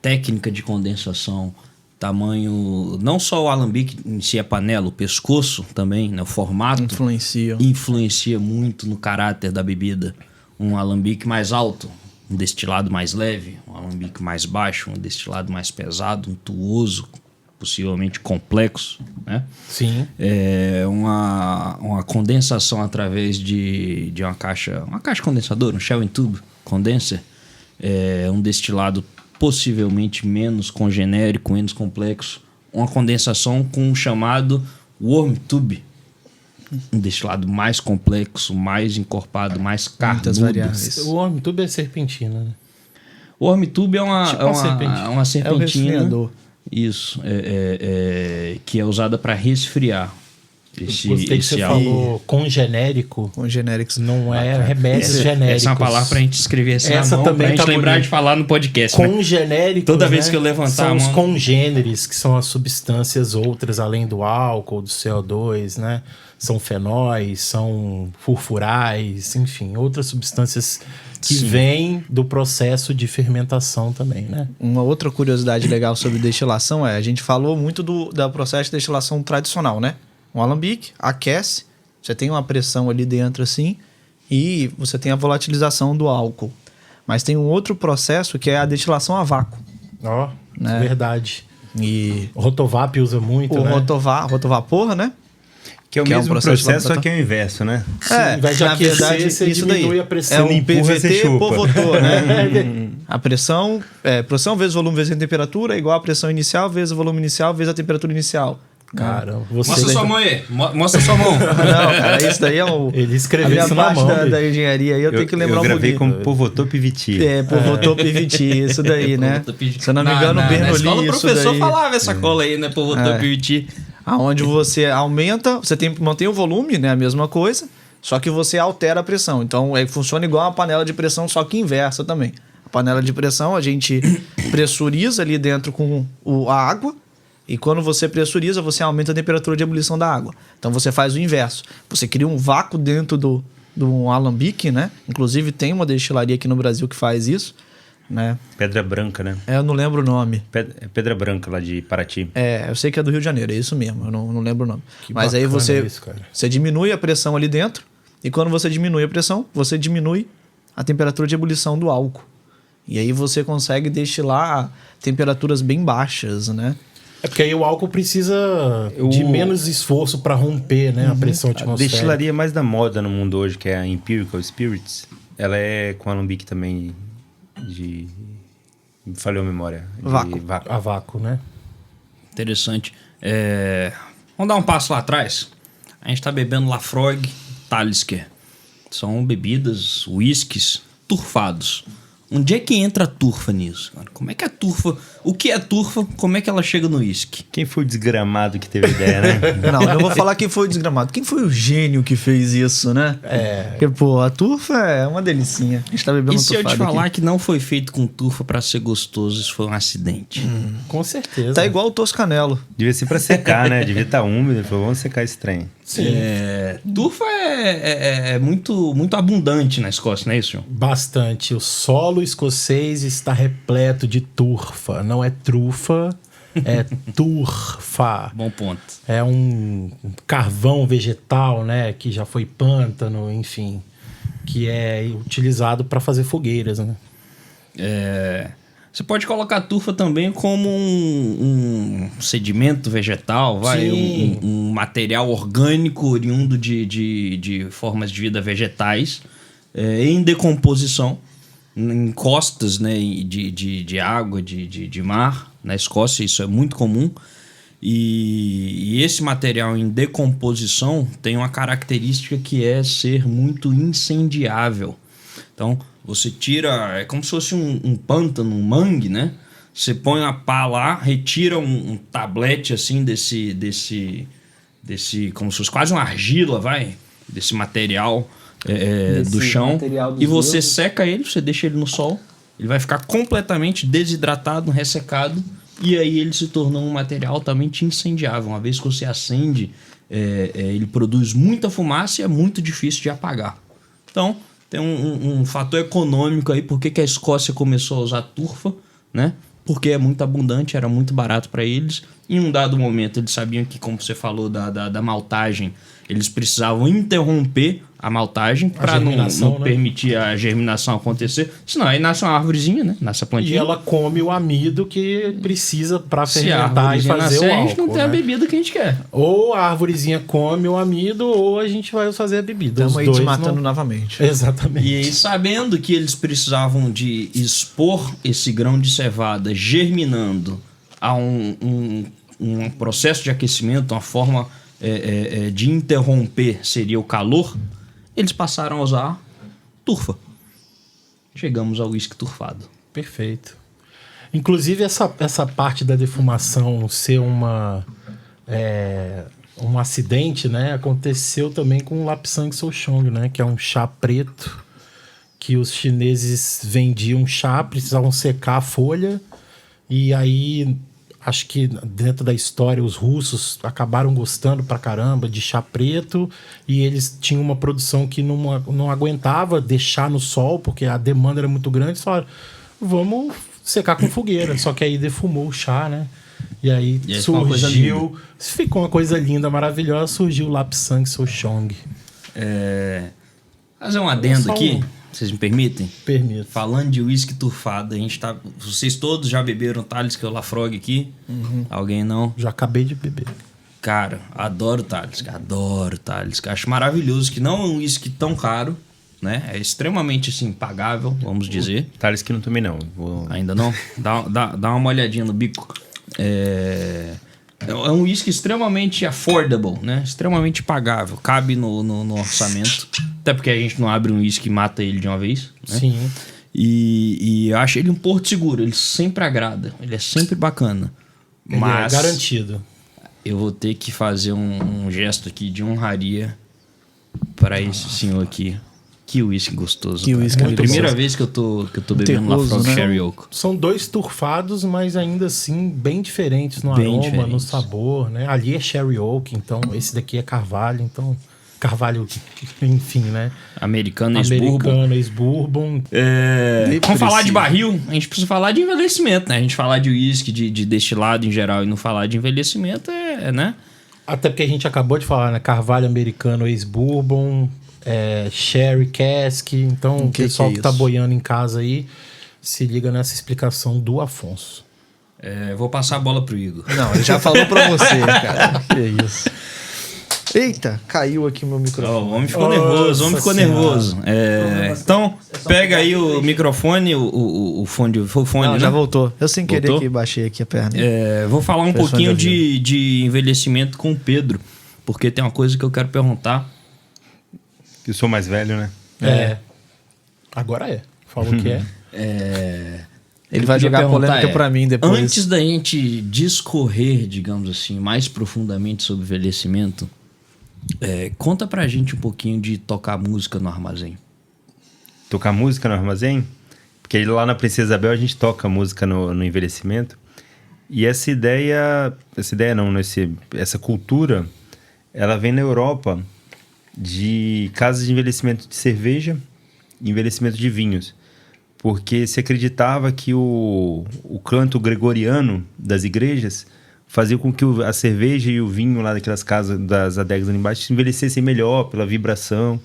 técnica de condensação, tamanho... Não só o alambique em si, a panela, o pescoço também, né? O formato influencia muito no caráter da bebida. Um alambique mais alto, um destilado mais leve. Um alambique mais baixo, um destilado mais pesado, untuoso, possivelmente complexo, né? Sim. Uma condensação através de uma caixa condensadora, um shell and tube condenser, um destilado possivelmente menos congenérico, menos complexo, uma condensação com um chamado worm tube, um destilado mais complexo, mais encorpado, mais carnudo. variáveis. O worm tube é serpentina, né? O worm tube é uma É o serpentina. resfriador. Isso, que é usada para resfriar Gostei que você álcool. falou congenérico, Com genéricos. não é remédios genéricos. Essa é uma palavra pra gente escrever assim Essa na mão, também pra gente tá lembrar bonito. de falar no podcast. Né? Congenéricos, Toda vez né, que eu levantar são a os mão- congêneres, que são as substâncias outras além do álcool, do CO2, né? São fenóis, são furfurais, enfim, outras substâncias que vêm do processo de fermentação também, né? Uma outra curiosidade legal sobre destilação a gente falou muito do processo de destilação tradicional, né? Um alambique, aquece, você tem uma pressão ali dentro assim e você tem a volatilização do álcool. Mas tem um outro processo que é a destilação a vácuo. Ó, Né? verdade. E O Rotovap usa muito, o né? rotovapor, né? Que é o Que é um mesmo processo processo, de só que é o inverso, né? Ao invés de aquecer, você diminui a pressão. É um empurra, você PVT chupa. por motor, né? A pressão vezes volume vezes a temperatura é igual a pressão inicial vezes o volume inicial vezes a temperatura inicial. Cara, você... Mostra sua mão aí. Mostra sua mão. Não, cara, isso daí é o... Ele A escreveu minha isso na parte mão. da bicho. engenharia aí eu tenho que lembrar eu um gravei pouquinho. como Povotô Piviti. Povotou PVT, isso daí, né? Se eu não me engano, o Na Bernoulli, escola, o isso professor daí. falava essa cola aí, né? Povotou PVT. Aonde você aumenta, você mantém o volume, né? A mesma coisa, só que você altera a pressão. Então, funciona igual uma panela de pressão, só que inversa também. A panela de pressão, a gente pressuriza ali dentro com a água, e quando você pressuriza, você aumenta a temperatura de ebulição da água. Então, você faz o inverso. Você cria um vácuo dentro do alambique, né? Inclusive, tem uma destilaria aqui no Brasil que faz isso, né? Pedra Branca, né? Eu não lembro o nome. Pedra Branca, lá de Paraty. Eu sei que é do Rio de Janeiro, é isso mesmo, eu não lembro o nome. Que Mas aí bacana você isso, cara. diminui a pressão ali dentro, e quando você diminui a pressão, você diminui a temperatura de ebulição do álcool. E aí você consegue destilar a temperaturas bem baixas, né? É porque aí o álcool precisa de menos esforço para romper, né? A pressão A atmosférica. destilaria mais da moda no mundo hoje, que é a Empirical Spirits, ela é com alambique também de... Falhou a memória. De Vácuo. A vácuo, né? Interessante. Vamos dar um passo lá atrás. A gente tá bebendo Lafroig, Talisker. São bebidas, whiskies, turfados. Onde é que entra a turfa nisso, cara? Como é que a turfa... O que é turfa? Como é que ela chega no whisky? Quem foi o desgramado que teve a ideia, né? Não, eu vou falar quem foi o desgramado. Quem foi o gênio que fez isso, né? Porque, pô, a turfa é uma delicinha. A gente tá bebendo E se eu te turfado falar aqui. que não foi feito com turfa pra ser gostoso, isso foi um acidente? Com certeza. Tá igual o Toscanelo. Devia ser pra secar, né? Devia estar úmido. Ele falou, vamos secar esse trem. Sim. Turfa é muito, muito abundante na Escócia, não é isso, João? Bastante. O solo escocês está repleto de turfa. Não é trufa, é turfa. Bom ponto. É um carvão vegetal, né? Que já foi pântano, enfim. Que é utilizado para fazer fogueiras, né? Você pode colocar a turfa também como um sedimento vegetal, um material orgânico oriundo de formas de vida vegetais em decomposição, em costas, né, de água, de mar. Na Escócia isso é muito comum. E esse material em decomposição tem uma característica que é ser muito incendiável. Então, você tira... É como se fosse um pântano, um mangue, né? Você põe uma pá lá, retira um tablete assim desse como se fosse quase uma argila, desse material do chão. Material e você deuses. Seca ele, você deixa ele no sol. Ele vai ficar completamente desidratado, ressecado. E aí ele se tornou um material altamente incendiável. Uma vez que você acende, ele produz muita fumaça e é muito difícil de apagar. Então, tem um fator econômico aí. Por que a Escócia começou a usar turfa, né? Porque é muito abundante, era muito barato para eles. Em um dado momento, eles sabiam que, como você falou da maltagem, eles precisavam interromper a maltagem para não permitir a germinação acontecer. Senão aí nasce uma árvorezinha, né? Nasce a plantinha. E ela come o amido que precisa para fermentar e fazer o álcool. A gente não tem a bebida que a gente quer. Ou a árvorezinha come o amido, ou a gente vai fazer a bebida. Estamos aí desmatando novamente. Exatamente. E aí, sabendo que eles precisavam de expor esse grão de cevada germinando a um processo de aquecimento, uma forma de interromper seria o calor, eles passaram a usar turfa. Chegamos ao uísque turfado. Perfeito. Inclusive, essa parte da defumação ser um acidente, né? Aconteceu também com o Lapsang Souchong, né? Que é um chá preto que os chineses vendiam chá, precisavam secar a folha e aí... Acho que dentro da história os russos acabaram gostando pra caramba de chá preto e eles tinham uma produção que não aguentava deixar no sol porque a demanda era muito grande. Eles falaram, vamos secar com fogueira. Só que aí defumou o chá, né? E aí surgiu... Ficou uma coisa linda, maravilhosa. Surgiu o Lapsang Souchong. Fazer um adendo aqui. Vocês me permitem? Permito. Falando de uísque turfado, a gente tá... Vocês todos já beberam Talisker, que é o Lafrogue aqui? Uhum. Alguém não? Já acabei de beber. Cara, adoro Talisker, Acho maravilhoso que não é um uísque tão caro, né? É extremamente, assim, pagável, vamos dizer. Talisker não tomei, não. Ainda não? Dá uma olhadinha no bico. É um uísque extremamente affordable, né? Extremamente pagável. Cabe no orçamento. Até porque a gente não abre um uísque e mata ele de uma vez, né? Sim. E eu acho ele um porto seguro. Ele sempre agrada. Ele é sempre bacana. Mas é garantido. Eu vou ter que fazer um gesto aqui de honraria para esse senhor aqui. Que uísque gostoso. Que uísque é a primeira vez que eu tô bebendo Lafrogue, né? Sherry Oak. São dois turfados, mas ainda assim bem diferentes no aroma, no sabor, né? Ali é Sherry Oak, então esse daqui é Carvalho, então... Carvalho, enfim, né? Americano, ex-bourbon. Vamos falar de barril, a gente precisa falar de envelhecimento, né? A gente falar de uísque, de destilado em geral e não falar de envelhecimento né? Até porque a gente acabou de falar, né? Carvalho americano, ex-bourbon... Sherry Cask. Então o pessoal que tá boiando em casa aí se liga nessa explicação do Afonso. Vou passar a bola pro Igor. Não, ele já falou pra você, cara. Que isso. Eita, caiu aqui o meu microfone. O homem ficou nervoso. Então, pega aí o microfone, o fone. Foi o fone, não, né? já voltou. Eu sem querer que baixei aqui a perna. Vou falar um pouquinho de envelhecimento com o Pedro, porque tem uma coisa que eu quero perguntar. Eu sou mais velho, né? Agora é. Falou que é. Ele vai jogar polêmica pra mim depois. Antes da gente discorrer, digamos assim, mais profundamente sobre envelhecimento, conta pra gente um pouquinho de tocar música no armazém. Tocar música no armazém? Porque lá na Princesa Isabel a gente toca música no envelhecimento. E essa cultura, ela vem na Europa de casas de envelhecimento de cerveja e envelhecimento de vinhos. Porque se acreditava que o canto gregoriano das igrejas fazia com que a cerveja e o vinho lá daquelas casas, das adegas ali embaixo, envelhecessem melhor pela vibração.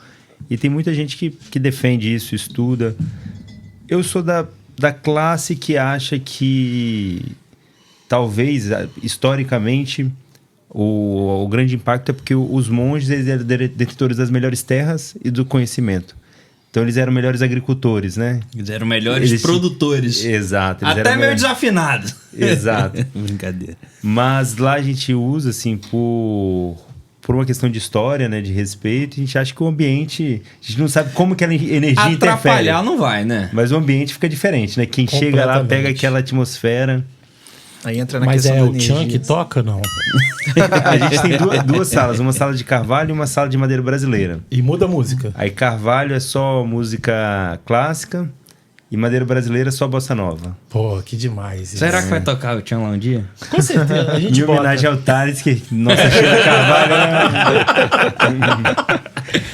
E tem muita gente que defende isso, estuda. Eu sou da classe que acha que talvez, historicamente, o grande impacto é porque os monges eles eram detentores das melhores terras e do conhecimento. Então eles eram melhores agricultores, né? Eles eram melhores produtores. Exato. Eles Até eram meio desafinado. Exato. Brincadeira. Mas lá a gente usa, assim, por uma questão de história, né? De respeito. A gente acha que o ambiente... A gente não sabe como que a energia interfere. Atrapalhar não vai, né? Mas o ambiente fica diferente, né? Quem chega lá, pega aquela atmosfera... Aí entra na Mas questão é da o Tchan energia. que toca, não? A gente tem duas salas. Uma sala de carvalho e uma sala de madeira brasileira. E muda a música. Aí carvalho é só música clássica e madeira brasileira é só bossa nova. Pô, que demais. Será que vai tocar o Tchan lá um dia? Com certeza. A gente Em homenagem ao Thales, que nossa Sheila Carvalho, né?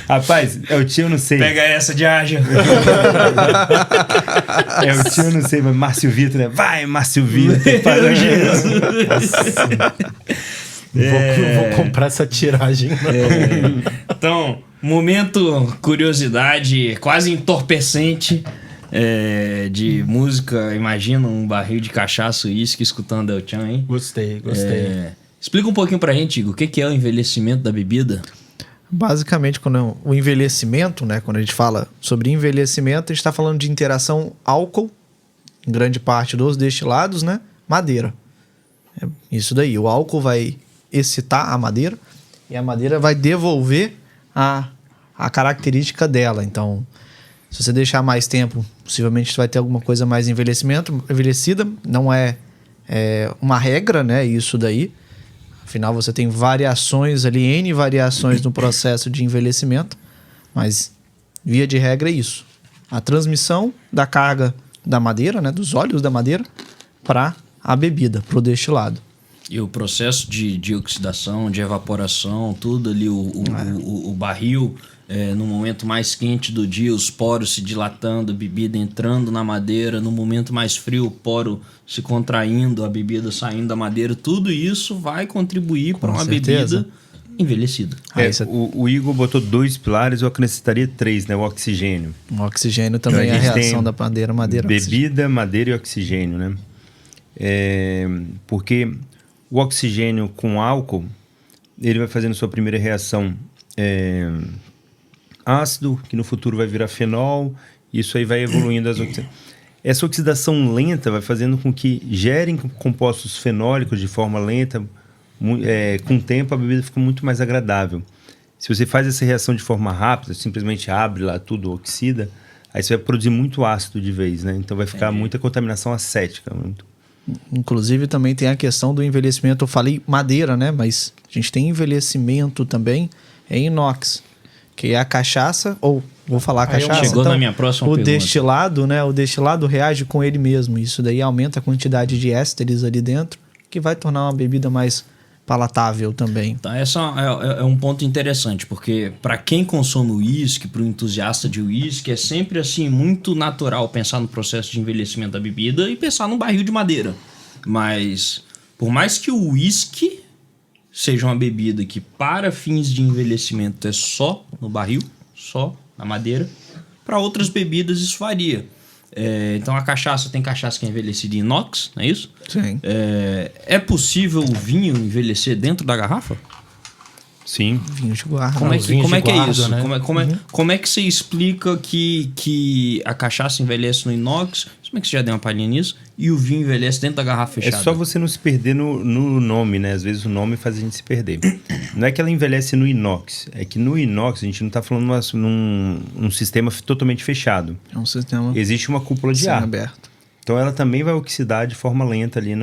Rapaz, é o tio, eu não sei. Pega essa de Ágia. É o tio, eu não sei, mas Márcio Vitor, né? Vai, Márcio Vitor. Vou comprar essa tiragem. Então, momento curiosidade quase entorpecente de música. Imagina um barril de cachaça uísque escutando El Chan, hein? Gostei. Explica um pouquinho pra gente, Igor, o que é o envelhecimento da bebida? Basicamente, quando o envelhecimento, né? Quando a gente fala sobre envelhecimento, a gente está falando de interação álcool, em grande parte dos destilados, né? Madeira. É isso daí. O álcool vai excitar a madeira e a madeira vai devolver a característica dela. Então, se você deixar mais tempo, possivelmente você vai ter alguma coisa mais envelhecida. Não é uma regra, né? Isso daí. Afinal, você tem variações ali, N variações no processo de envelhecimento, mas via de regra é isso. A transmissão da carga da madeira, né, dos óleos da madeira, para a bebida, para o destilado. E o processo de oxidação, de evaporação, tudo ali, o barril, no momento mais quente do dia, os poros se dilatando, a bebida entrando na madeira, no momento mais frio, o poro se contraindo, a bebida saindo da madeira, tudo isso vai contribuir para uma bebida envelhecida. O Igor botou 2 pilares, eu acrescentaria 3, né? O oxigênio. O oxigênio também é a reação da madeira, bebida, oxigênio. madeira e oxigênio, né? Porque o oxigênio com álcool, ele vai fazendo sua primeira reação ácido, que no futuro vai virar fenol, isso aí vai evoluindo as oxidações. Essa oxidação lenta vai fazendo com que gerem compostos fenólicos de forma lenta. Com o tempo a bebida fica muito mais agradável. Se você faz essa reação de forma rápida, simplesmente abre lá tudo, oxida, aí você vai produzir muito ácido de vez, né? Então vai ficar muita contaminação acética. Inclusive também tem a questão do envelhecimento, eu falei madeira, né? Mas a gente tem envelhecimento também em inox, que é a cachaça, ou vou falar cachaça. Chegou então, na minha próxima o pergunta. destilado, né? O destilado reage com ele mesmo. Isso daí aumenta a quantidade de ésteres ali dentro, que vai tornar uma bebida mais palatável também. Então, essa é um ponto interessante, porque para quem consome uísque, para o entusiasta de uísque, é sempre assim muito natural pensar no processo de envelhecimento da bebida e pensar num barril de madeira. Mas, por mais que o uísque seja uma bebida que para fins de envelhecimento é só no barril, só na madeira, para outras bebidas isso varia. Então a cachaça, tem cachaça que é envelhecida em inox, não é isso? Sim. É possível o vinho envelhecer dentro da garrafa? Sim. Vinho de guarda. Como é que é isso? Né? Como é que você explica que a cachaça envelhece no inox? Como é que você já deu uma palhinha nisso? E o vinho envelhece dentro da garrafa fechada? É só você não se perder no nome, né? Às vezes o nome faz a gente se perder. Não é que ela envelhece no inox. É que no inox a gente não está falando num sistema totalmente fechado. É um sistema Existe uma cúpula de ar. aberto. Então ela também vai oxidar de forma lenta ali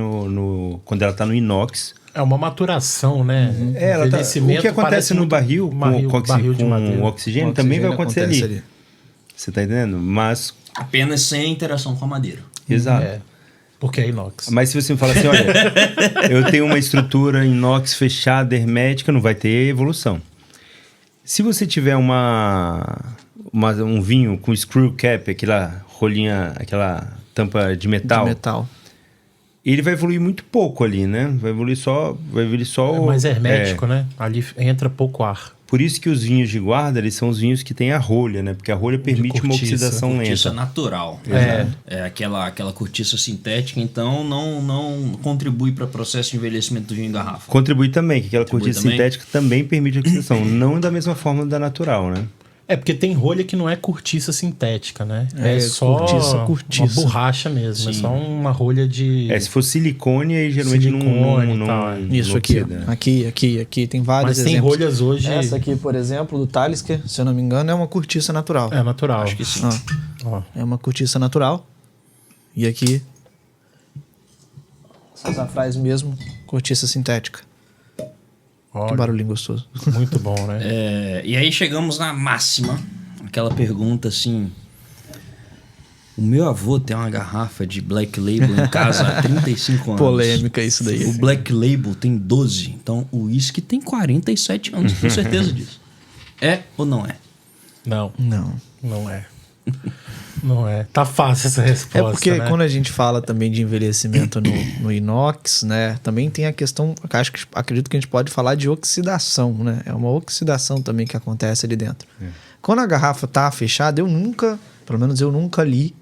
quando ela está no inox. É uma maturação, né? O que acontece no barril de madeira. com o oxigênio também vai acontecer ali. Você está entendendo? Mas... apenas sem interação com a madeira. Exato. Porque é inox. Mas se você me fala assim, olha, eu tenho uma estrutura inox fechada, hermética, não vai ter evolução. Se você tiver um vinho com screw cap, aquela rolinha, aquela tampa de metal, ele vai evoluir muito pouco ali, né? Vai evoluir só é mais hermético, né? Ali entra pouco ar. Por isso que os vinhos de guarda, eles são os vinhos que têm a rolha, né? Porque a rolha permite uma cortiça. oxidação Cortiça lenta. natural. É. É aquela cortiça sintética, então não contribui para o processo de envelhecimento do vinho em garrafa. Contribui também, que aquela Contribui cortiça também? sintética também permite a oxidação. Não da mesma forma da natural, né? É, porque tem rolha que não é cortiça sintética, né? É, É, só cortiça. uma borracha mesmo. Sim. É só uma rolha de... Se for silicone, aí geralmente Silicone e não tal, é. Isso não aqui, oxida. ó. Aqui tem vários Mas tem exemplos. rolhas hoje... Essa aqui, por exemplo, do Talisker, se eu não me engano, é uma cortiça natural. É natural. Acho que sim. Ó, Ó. é uma cortiça natural. E aqui, Sassafrás mesmo, cortiça sintética. Olha, Que barulhinho gostoso. muito bom, né? E aí chegamos na máxima, aquela pergunta assim... O meu avô tem uma garrafa de Black Label em casa há 35 anos. Polêmica isso daí. O Black Label tem 12, então o whisky tem 47 anos, tenho certeza disso. É ou não é? Não, Não. não é. Não é. Tá fácil essa resposta, É porque né? quando a gente fala também de envelhecimento no inox, né? Também tem a questão, acredito que a gente pode falar de oxidação, né? É uma oxidação também que acontece ali dentro. Quando a garrafa tá fechada, pelo menos eu nunca li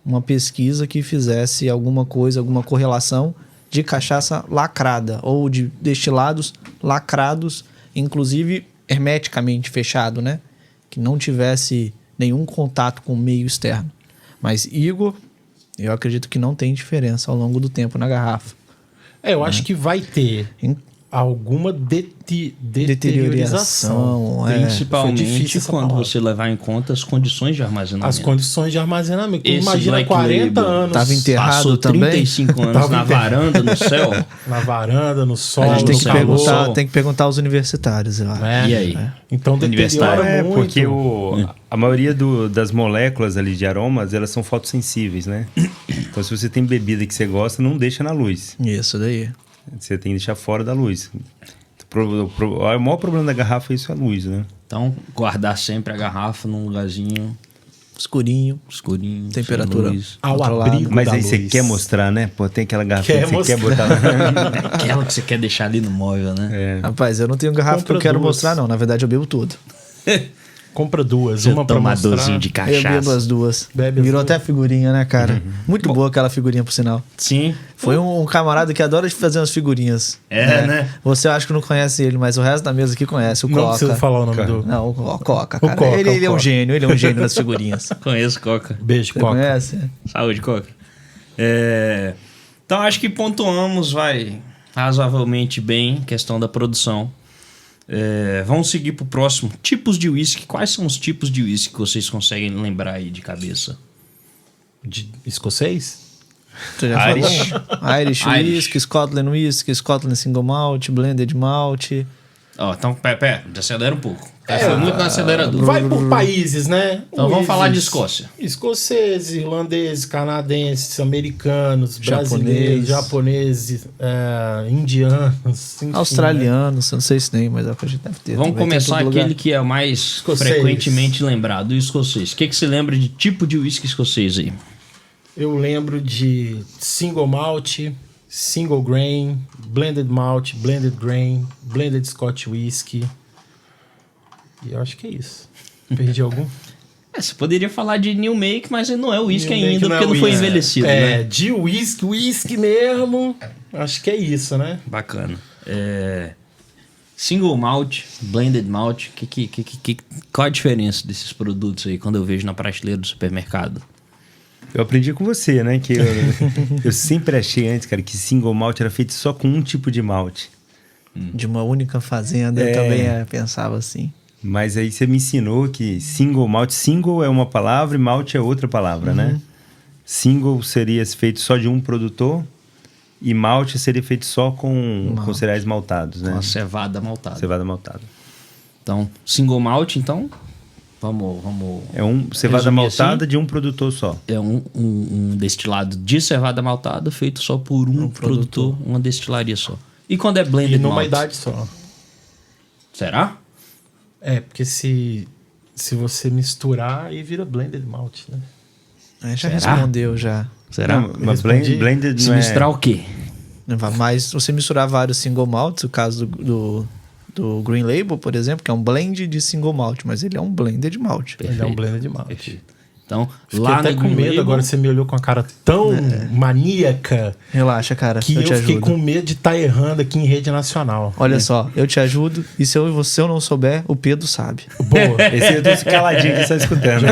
uma pesquisa que fizesse alguma coisa, alguma correlação de cachaça lacrada ou de destilados lacrados, inclusive hermeticamente fechado, né? Que não tivesse nenhum contato com o meio externo. Mas Igor, eu acredito que não tem diferença ao longo do tempo na garrafa. Eu acho que vai ter Em- alguma deteriorização. Deterioração, é. Principalmente Foi difícil essa quando palavra. você levar em conta as condições de armazenamento. As condições de armazenamento. Tu Esse imagina Black 40 Label anos tava enterrado Passou também? 35 anos Tava na enterrado. varanda, no céu. na varanda, no sol, A gente tem no que, calor, perguntar, tem que perguntar aos universitários, eu acho. né? E aí? Então Universitário. deteriora muito. Porque a maioria das moléculas ali de aromas, elas são fotossensíveis, né? Então, se você tem bebida que você gosta, não deixa na luz. Isso daí. Você tem que deixar fora da luz. O maior problema da garrafa é isso, a luz, né? Então, guardar sempre a garrafa num lugarzinho Escurinho. escurinho. Temperatura. sem luz. Ao controlado. abrigo Mas da aí você luz. quer mostrar, né? Pô, tem aquela garrafa Quer que você quer mostrar. botar... Aquela que você quer deixar ali no móvel, né? É. Rapaz, eu não tenho garrafa Compra que eu quero duas. mostrar, não. Na verdade, eu bebo tudo. Compra duas, Seu uma pra mostrar. tomadorzinho de Eu bebo cachaça. as duas. Bebe as Virou duas. até figurinha, né, cara? Muito boa aquela figurinha, por sinal. Sim. Foi um camarada que adora fazer umas figurinhas. Né? Você acha que não conhece ele, mas o resto da mesa aqui conhece. O Não Coca. precisa falar o nome do... Não, o Coca, O cara. Coca, ele o é um Coca. gênio, ele é um gênio das figurinhas. Conheço Coca. Beijo, Você Coca. conhece? Saúde, Coca. Então, acho que pontuamos, razoavelmente bem, questão da produção. Vamos seguir pro próximo. Tipos de whisky. Quais são os tipos de whisky que vocês conseguem lembrar aí de cabeça? De escocês? Você já Irish. falou? Irish Whisky, Scotland Whisky, Scotland Single Malt, Blended Malt. Ó, então, pera, acelera um pouco. Foi muito no acelerador. Vai por países, né? Então vamos falar de Países. Escócia. Escoceses, irlandeses, canadenses, americanos, Japonês. brasileiros, japoneses, indianos, enfim, Australianos, eu não sei se tem, mas é o que a gente deve ter. Vamos também, tem começar todo aquele lugar. que é mais Escocês. frequentemente lembrado, o escocês. O que você lembra de tipo de whisky escocês aí? Eu lembro de single malt, single grain, blended malt, blended grain, blended Scotch whisky. E eu acho que é isso. Perdi algum? Você poderia falar de new make, mas não é o whisky New make ainda, não é porque não foi whisky. envelhecido, É, né? de whisky mesmo. Acho que é isso, né? Bacana. Single malt, blended malt, qual a diferença desses produtos aí quando eu vejo na prateleira do supermercado? Eu aprendi com você, né? Que eu sempre achei antes, cara, que single malt era feito só com um tipo de malte. De uma única fazenda, eu também pensava assim. Mas aí você me ensinou que single malt, single é uma palavra e malt é outra palavra, né? Single seria feito só de um produtor e malte seria feito só com cereais maltados, né? Uma cevada maltada. Cevada maltada. Então, single malt, então, vamos É cevada resumir maltada assim? de um produtor só. É um destilado de cevada maltada feito só por um produtor, uma destilaria só. E quando é blended E numa malt? idade só. Será? É, porque se você misturar, aí vira blended malt, né? Já Será? respondeu, já. Será? Não, mas respondi. blended Se não misturar é... o quê? Mas você misturar vários single malts, o caso do do Green Label, por exemplo, que é um blend de single malt, mas ele é um blended malt. Ele é um blender de malte. Perfeito. Então, Fiquei lá até no com Green medo, Label, agora você me olhou com a cara tão maníaca Relaxa, cara, que eu eu te fiquei ajudo. com medo de estar errando aqui em rede nacional. Olha só, eu te ajudo, e se eu não souber, o Pedro sabe. Boa. Esse eu tô caladinho aqui só escutando.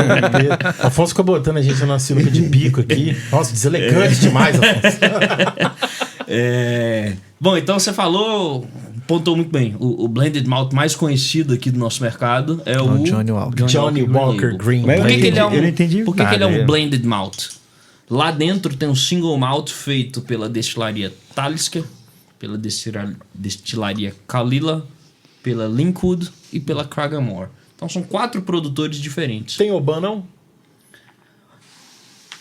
Afonso ficou botando a gente na sinuca de bico aqui. Nossa, deselegante demais, Afonso. Bom, então você pontuou muito bem. O blended malt mais conhecido aqui do nosso mercado é o Johnny Walker. Johnny Walker Green Por que, Label. que ele é um, Eu não entendi por que, que ele é nada, um eu. blended malt? Lá dentro tem um single malt feito pela destilaria Talisker, pela destilaria Kalila, pela Linkwood e pela Cragganmore. Então são 4 produtores diferentes. Tem Oban, não?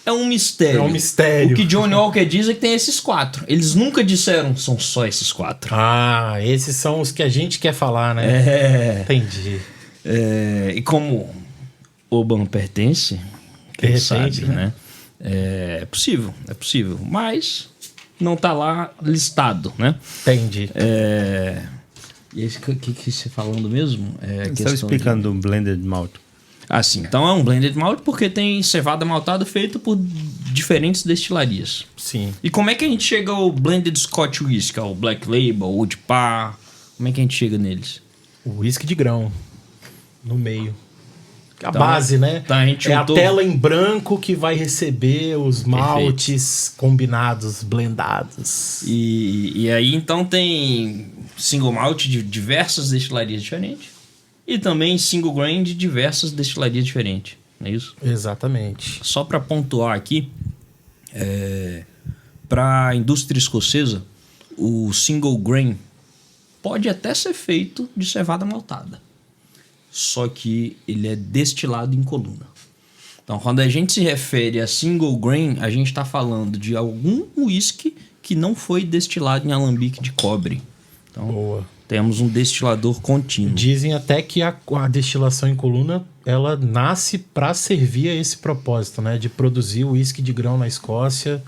É um mistério. É um mistério. O que Johnny Walker diz é que tem esses 4. Eles nunca disseram são só esses 4. Ah, esses são os que a gente quer falar, né? Entendi. E como Oban pertence, quem repente, sabe, né? né? É possível. Mas não tá lá listado, né? Entendi. E aí, o que você falando mesmo? Você estava explicando do blended malt. Sim. Então é um blended malt porque tem cevada maltada feita por diferentes destilarias. Sim. E como é que a gente chega ao blended Scotch Whisky, ao Black Label, ao Old Parr? Como é que a gente chega neles? O uísque de grão. No meio. A Então, base, né? então a gente é a juntou- tela em branco que vai receber os maltes combinados, blendados. E aí então tem single malt de diversas destilarias diferentes e também single grain de diversas destilarias diferentes, não é isso? Exatamente. Só para pontuar aqui, para a indústria escocesa, o single grain pode até ser feito de cevada maltada, só que ele é destilado em coluna. Então, quando a gente se refere a single grain, a gente está falando de algum whisky que não foi destilado em alambique de cobre. Então, Boa. temos um destilador contínuo. Dizem até que a destilação em coluna ela nasce para servir a esse propósito, né? De produzir o uísque de grão na Escócia,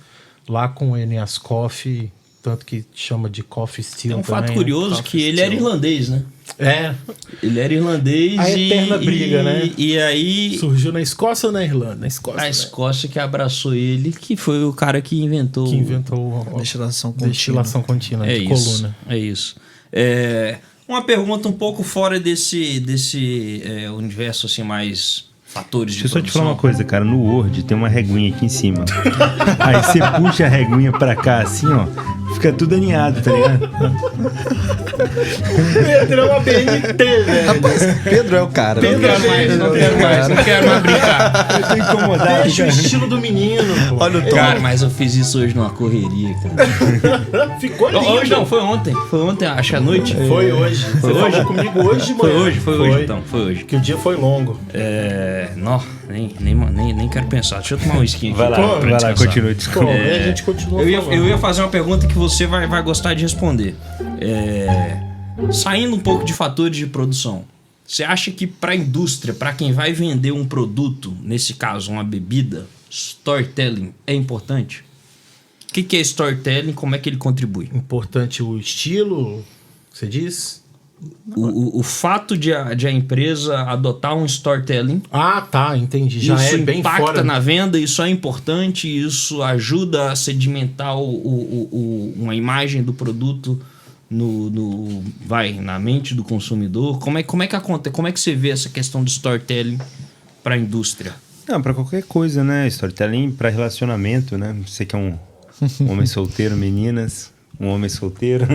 lá com o Eneas Coffee, tanto que chama de Coffee Still. É um fato também, curioso né? que ele era irlandês, né? É, Ele era irlandês A eterna briga, né? E aí surgiu na Escócia ou na Irlanda? Na Escócia. a né? Escócia que abraçou ele, que foi o cara que inventou... Que inventou a Destilação contínua. destilação contínua É de isso, coluna. é isso. Uma pergunta um pouco fora desse universo assim mais fatores de Deixa eu só te produção. falar uma coisa, cara. No Word tem uma reguinha aqui em cima. Aí você puxa a reguinha pra cá assim, ó. Fica tudo alinhado, tá ligado? Pedro é uma BNT, velho. Rapaz, Pedro é o cara. Não quero mais, não quero mais, não quero mais brincar. Eu tô incomodado, Deixa o cara. estilo do menino, pô. Olha o tom. Cara, mas eu fiz isso hoje numa correria, cara. Ficou lindo. Hoje não, foi ontem. Foi ontem, acho que à noite. Foi hoje. Foi Você hoje? falou comigo hoje de manhã. Foi hoje então, foi hoje. Que o dia foi longo. Não, nem quero pensar. Deixa eu tomar um skin aqui. Vai lá, pra vai lá, descansar. continua, Pô, desculpa. a gente continua Eu falando. ia fazer uma pergunta que você vai gostar de responder. Saindo um pouco de fatores de produção, você acha que para a indústria, para quem vai vender um produto, nesse caso uma bebida, storytelling é importante? O que é storytelling? Como é que ele contribui? Importante o estilo, você diz? O fato de a empresa adotar um storytelling, Ah, tá, entendi. Já isso é bem impacta fora. na venda, isso é importante, isso ajuda a sedimentar uma imagem do produto na mente do consumidor. Como é que acontece? Como é que você vê essa questão de storytelling para a indústria? Não, pra qualquer coisa, né? Storytelling pra relacionamento, né? Você que é um homem solteiro, meninas, um homem solteiro.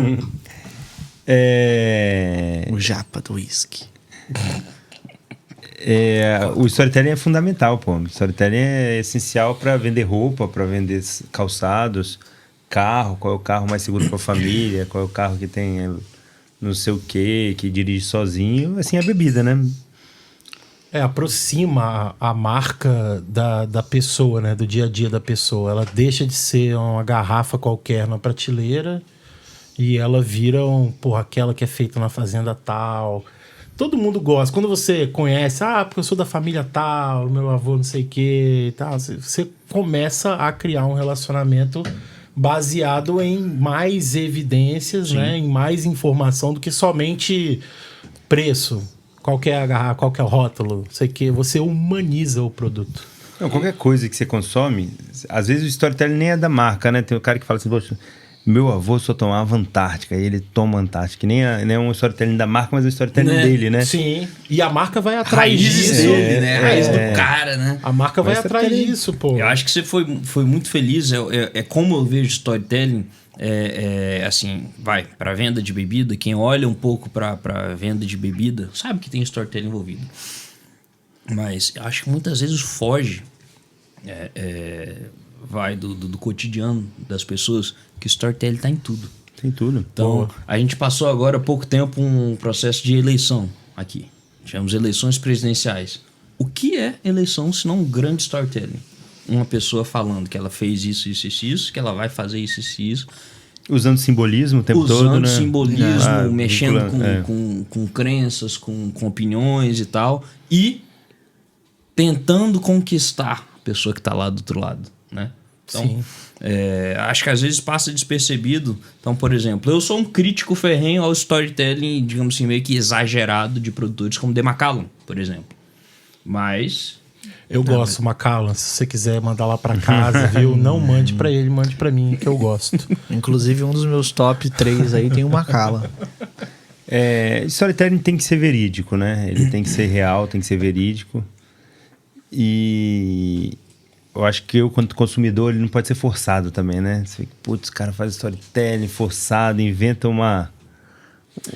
O japa do whisky. O storytelling é fundamental, pô. O storytelling é essencial para vender roupa, para vender calçados, carro, qual é o carro mais seguro para a família, qual é o carro que tem não sei o quê, que dirige sozinho, assim, a bebida, né? Aproxima a marca da pessoa, né? Do dia a dia da pessoa. Ela deixa de ser uma garrafa qualquer na prateleira e ela vira aquela que é feita na fazenda tal. Todo mundo gosta. Quando você conhece, porque eu sou da família tal, meu avô não sei o que e tal, você começa a criar um relacionamento baseado em mais evidências, né? Em mais informação do que somente preço. Qual que é a garrafa, qual que é o rótulo, sei que você humaniza o produto. Não, qualquer coisa que você consome, às vezes o storytelling nem é da marca, né? Tem o cara que fala assim, poxa, meu avô só tomava Antártica, e ele toma Antártica, que nem é um storytelling da marca, mas é o storytelling dele, né? Sim, e a marca vai atrás Raízes disso. dele, né? Raiz do cara, né? A marca vai Mas atrás storytelling. disso, pô. Eu acho que você foi muito feliz. É como eu vejo storytelling. Assim, vai para venda de bebida. Quem olha um pouco para venda de bebida sabe que tem storytelling envolvido. Mas eu acho que muitas vezes foge vai do cotidiano das pessoas, que storytelling tá em tudo. Tem tudo. Então, a gente passou agora há pouco tempo um processo de eleição aqui. Tivemos eleições presidenciais. O que é eleição se não um grande storytelling? Uma pessoa falando que ela fez isso, isso, isso, isso, que ela vai fazer isso, isso, isso. Usando simbolismo o tempo todo, né? Usando simbolismo, mexendo vinculando, com crenças, com opiniões e tal. E tentando conquistar a pessoa que está lá do outro lado, né? Então, Sim. acho que às vezes passa despercebido. Então, por exemplo, eu sou um crítico ferrenho ao storytelling, digamos assim, meio que exagerado de produtores como The Macallan, por exemplo. Mas... Eu gosto, Macallan. Se você quiser mandar lá pra casa, viu? Não mande pra ele, mande pra mim, que eu gosto. Inclusive, um dos meus top 3 aí tem o Macallan. Storytelling tem que ser verídico, né? Ele tem que ser real, tem que ser verídico. E eu acho que eu, quanto consumidor, ele não pode ser forçado também, né? Você, putz, o cara faz storytelling forçado, inventa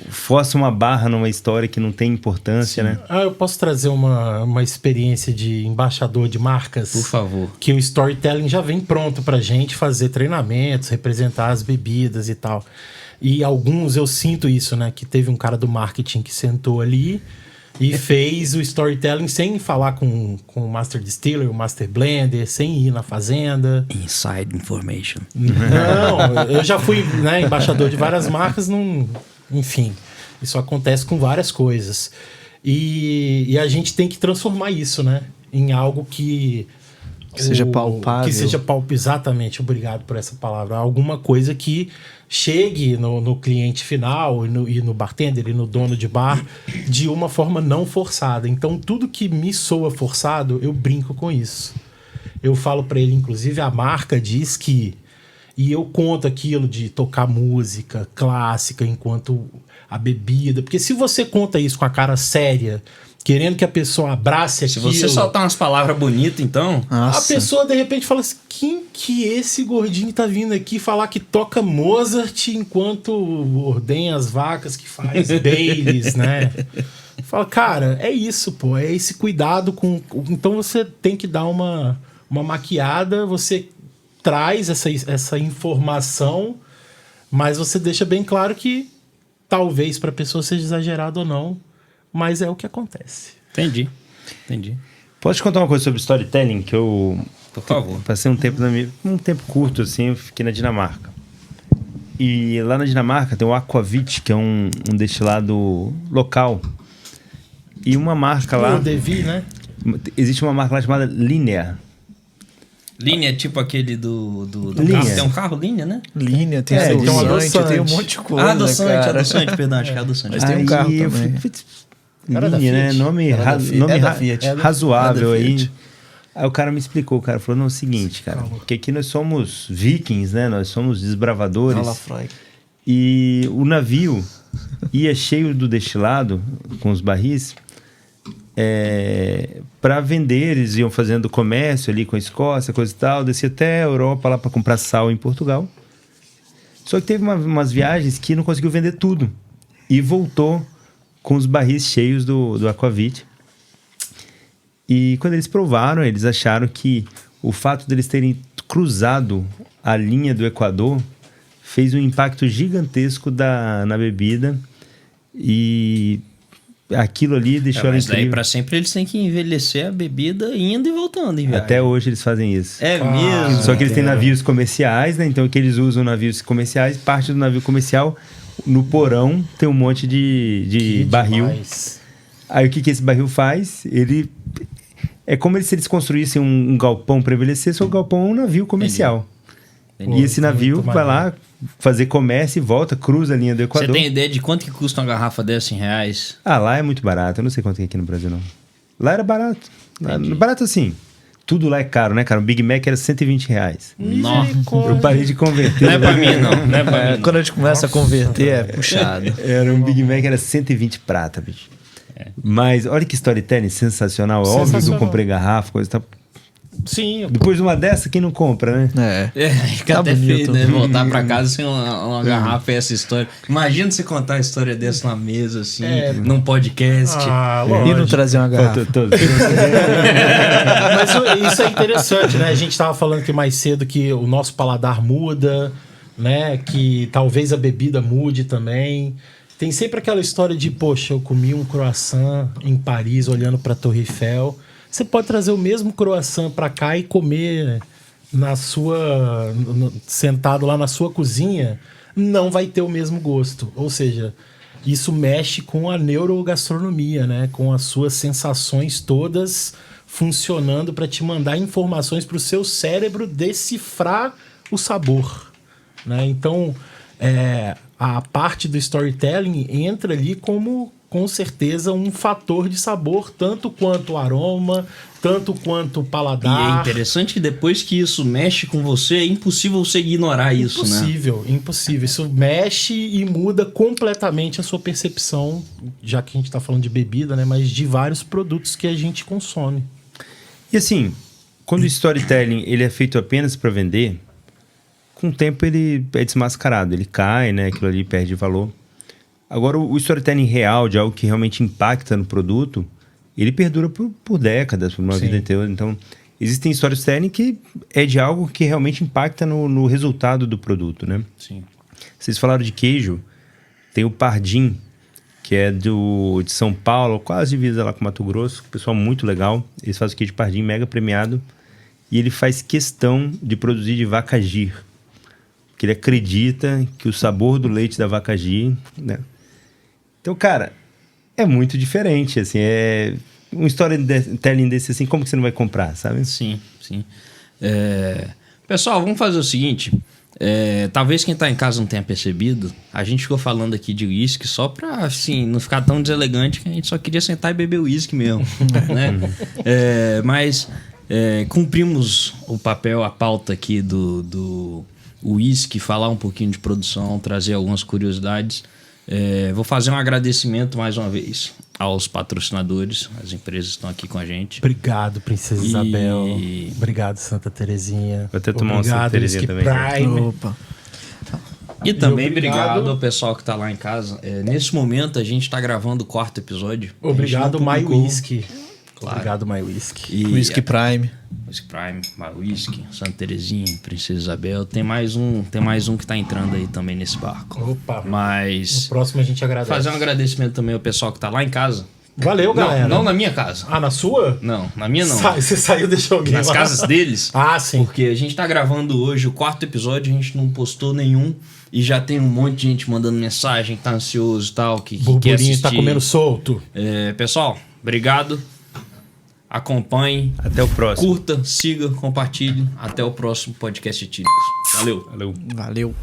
força uma barra numa história que não tem importância, né? Eu posso trazer uma experiência de embaixador de marcas? Por favor. Que o storytelling já vem pronto pra gente fazer treinamentos, representar as bebidas e tal. E alguns eu sinto isso, né? Que teve um cara do marketing que sentou ali e fez o storytelling sem falar com o Master Distiller, o Master Blender, sem ir na fazenda. Inside information. Não, eu já fui, né, embaixador de várias marcas, enfim, isso acontece com várias coisas. E a gente tem que transformar isso, né, em algo que seja palpável. Que seja palpável, exatamente, obrigado por essa palavra. Alguma coisa que chegue no cliente final e no bartender e no dono de bar de uma forma não forçada. Então, tudo que me soa forçado, eu brinco com isso. Eu falo para ele, inclusive, a marca diz que... E eu conto aquilo de tocar música clássica enquanto a bebida... Porque se você conta isso com a cara séria, querendo que a pessoa abrace aquilo... Se você soltar umas palavras bonitas, então... Nossa. A pessoa, de repente, fala assim... Quem que esse gordinho tá vindo aqui falar que toca Mozart enquanto ordenha as vacas, que faz Baileys, né? Fala, cara, é isso, pô. É esse cuidado com... Então você tem que dar uma maquiada, você traz essa informação, mas você deixa bem claro que talvez para a pessoa seja exagerado ou não, mas é o que acontece. Entendi. Posso te contar uma coisa sobre storytelling? Que eu Por favor. passei um tempo curto, assim, eu fiquei na Dinamarca. E lá na Dinamarca tem o Aquavit, que é um destilado local. E uma marca lá... O Devi, né? Existe uma marca lá chamada Linea. Linha é tipo aquele do Linha. carro. Tem um carro linha, né? Linha, tem tem um adoçante, tem um monte de coisa, Adoçante, perdão, acho que é adoçante. Mas tem um carro eu também. Era da Linha, né? Fiat. Nome, Era da Fiat. É da Fiat. razoável É da aí. Fiat. Aí o cara me explicou, o cara falou, não, é o seguinte, cara, porque aqui nós somos vikings, né? Nós somos desbravadores. Fala, Freud. E o navio ia cheio do destilado, com os barris, para vender. Eles iam fazendo comércio ali com a Escócia, coisa e tal, descia até a Europa lá para comprar sal em Portugal. Só que teve umas viagens que não conseguiu vender tudo e voltou com os barris cheios do Aquavit. E quando eles provaram, eles acharam que o fato deles terem cruzado a linha do Equador fez um impacto gigantesco na bebida, e aquilo ali deixou ela Mas daí incrível. pra sempre eles têm que envelhecer a bebida indo e voltando em viagem. Até hoje eles fazem isso. É mesmo? Só que eles têm navios comerciais, né? Então o que eles usam navios comerciais, parte do navio comercial, no porão tem um monte de barril. Demais. Aí o que esse barril faz? Ele... É como se eles construíssem um galpão para envelhecer, só o galpão é um navio comercial. E esse navio vai lá fazer comércio e volta, cruza a linha do Equador. Você tem ideia de quanto que custa uma garrafa dessa em reais? Ah, lá é muito barato. Eu não sei quanto é aqui no Brasil, não. Lá era barato. Lá, barato assim. Tudo lá é caro, né, cara? Um Big Mac era R$120. Nossa. Eu parei de converter. Não é pra mim, não. Não é pra mim, não. Quando a gente começa a converter, é puxado. Era um Big Mac, era 120 prata, bicho. Mas olha que storytelling sensacional. É óbvio que eu comprei garrafa, coisa e tal. Sim. Depois de uma dessa, quem não compra, né? Fica Tá até bonito. feio, né? Voltar pra casa sem uma garrafa e essa história. Imagina você contar a história dessa na mesa, assim, num podcast. E Lógico. não trazer uma garrafa. Mas isso é interessante, né? A gente tava falando aqui mais cedo que o nosso paladar muda, né? Que talvez a bebida mude também. Tem sempre aquela história de, poxa, eu comi um croissant em Paris olhando pra Torre Eiffel. Você pode trazer o mesmo croissant pra cá e comer sentado lá na sua cozinha, não vai ter o mesmo gosto. Ou seja, isso mexe com a neurogastronomia, né? Com as suas sensações todas funcionando para te mandar informações para o seu cérebro decifrar o sabor, né? Então, a parte do storytelling entra ali como, com certeza, um fator de sabor, tanto quanto o aroma, tanto quanto o paladar. E é interessante que depois que isso mexe com você, é impossível você ignorar isso, né? Impossível. Isso mexe e muda completamente a sua percepção, já que a gente está falando de bebida, né? Mas de vários produtos que a gente consome. E assim, quando o storytelling ele é feito apenas para vender, com o tempo ele é desmascarado, ele cai, né? Aquilo ali perde valor. Agora, o storytelling real, de algo que realmente impacta no produto, ele perdura por décadas, por uma vida inteira. Então, existem storytelling que é de algo que realmente impacta no resultado do produto, né? Sim. Vocês falaram de queijo, tem o Pardim, que é de São Paulo, quase divisa lá com Mato Grosso, pessoal muito legal. Eles fazem queijo Pardim mega premiado e ele faz questão de produzir de vaca gir, porque ele acredita que o sabor do leite da vaca gir, né? Então, cara, é muito diferente, assim, um storytelling desse, assim, como que você não vai comprar, sabe? Sim. Pessoal, vamos fazer o seguinte, talvez quem tá em casa não tenha percebido, a gente ficou falando aqui de uísque só pra, assim, não ficar tão deselegante, que a gente só queria sentar e beber uísque mesmo, né? Mas cumprimos o papel, a pauta aqui do uísque, falar um pouquinho de produção, trazer algumas curiosidades. Vou fazer um agradecimento mais uma vez aos patrocinadores, as empresas estão aqui com a gente. Obrigado, Princesa Isabel. Obrigado, Santa Terezinha. Vou até tomar uma Santa Terezinha também. Prime. Opa. E também obrigado obrigado ao pessoal que está lá em casa. Nesse momento a gente está gravando o 4º episódio. Obrigado, My Whisky. Claro. Obrigado, My Whisky. E Whisky Prime. Whisky Prime, My Whisky, Santa Terezinha, Princesa Isabel. Tem mais um que está entrando aí também nesse barco. Opa. Mas No próximo a gente agradece. fazer um agradecimento também ao pessoal que está lá em casa. Valeu, galera. Não na minha casa. Ah, na sua? Não, na minha não. Você saiu, deixou alguém Nas lá. casas deles. Ah, sim. Porque a gente tá gravando hoje o 4º episódio, a gente não postou nenhum. E já tem um monte de gente mandando mensagem, que tá ansioso e tal, que quer Burburinho assistir. tá comendo solto. Pessoal, obrigado. Acompanhe. Até o próximo. Curta, siga, compartilhe. Até o próximo podcast Etílicos. Valeu. Valeu. Valeu.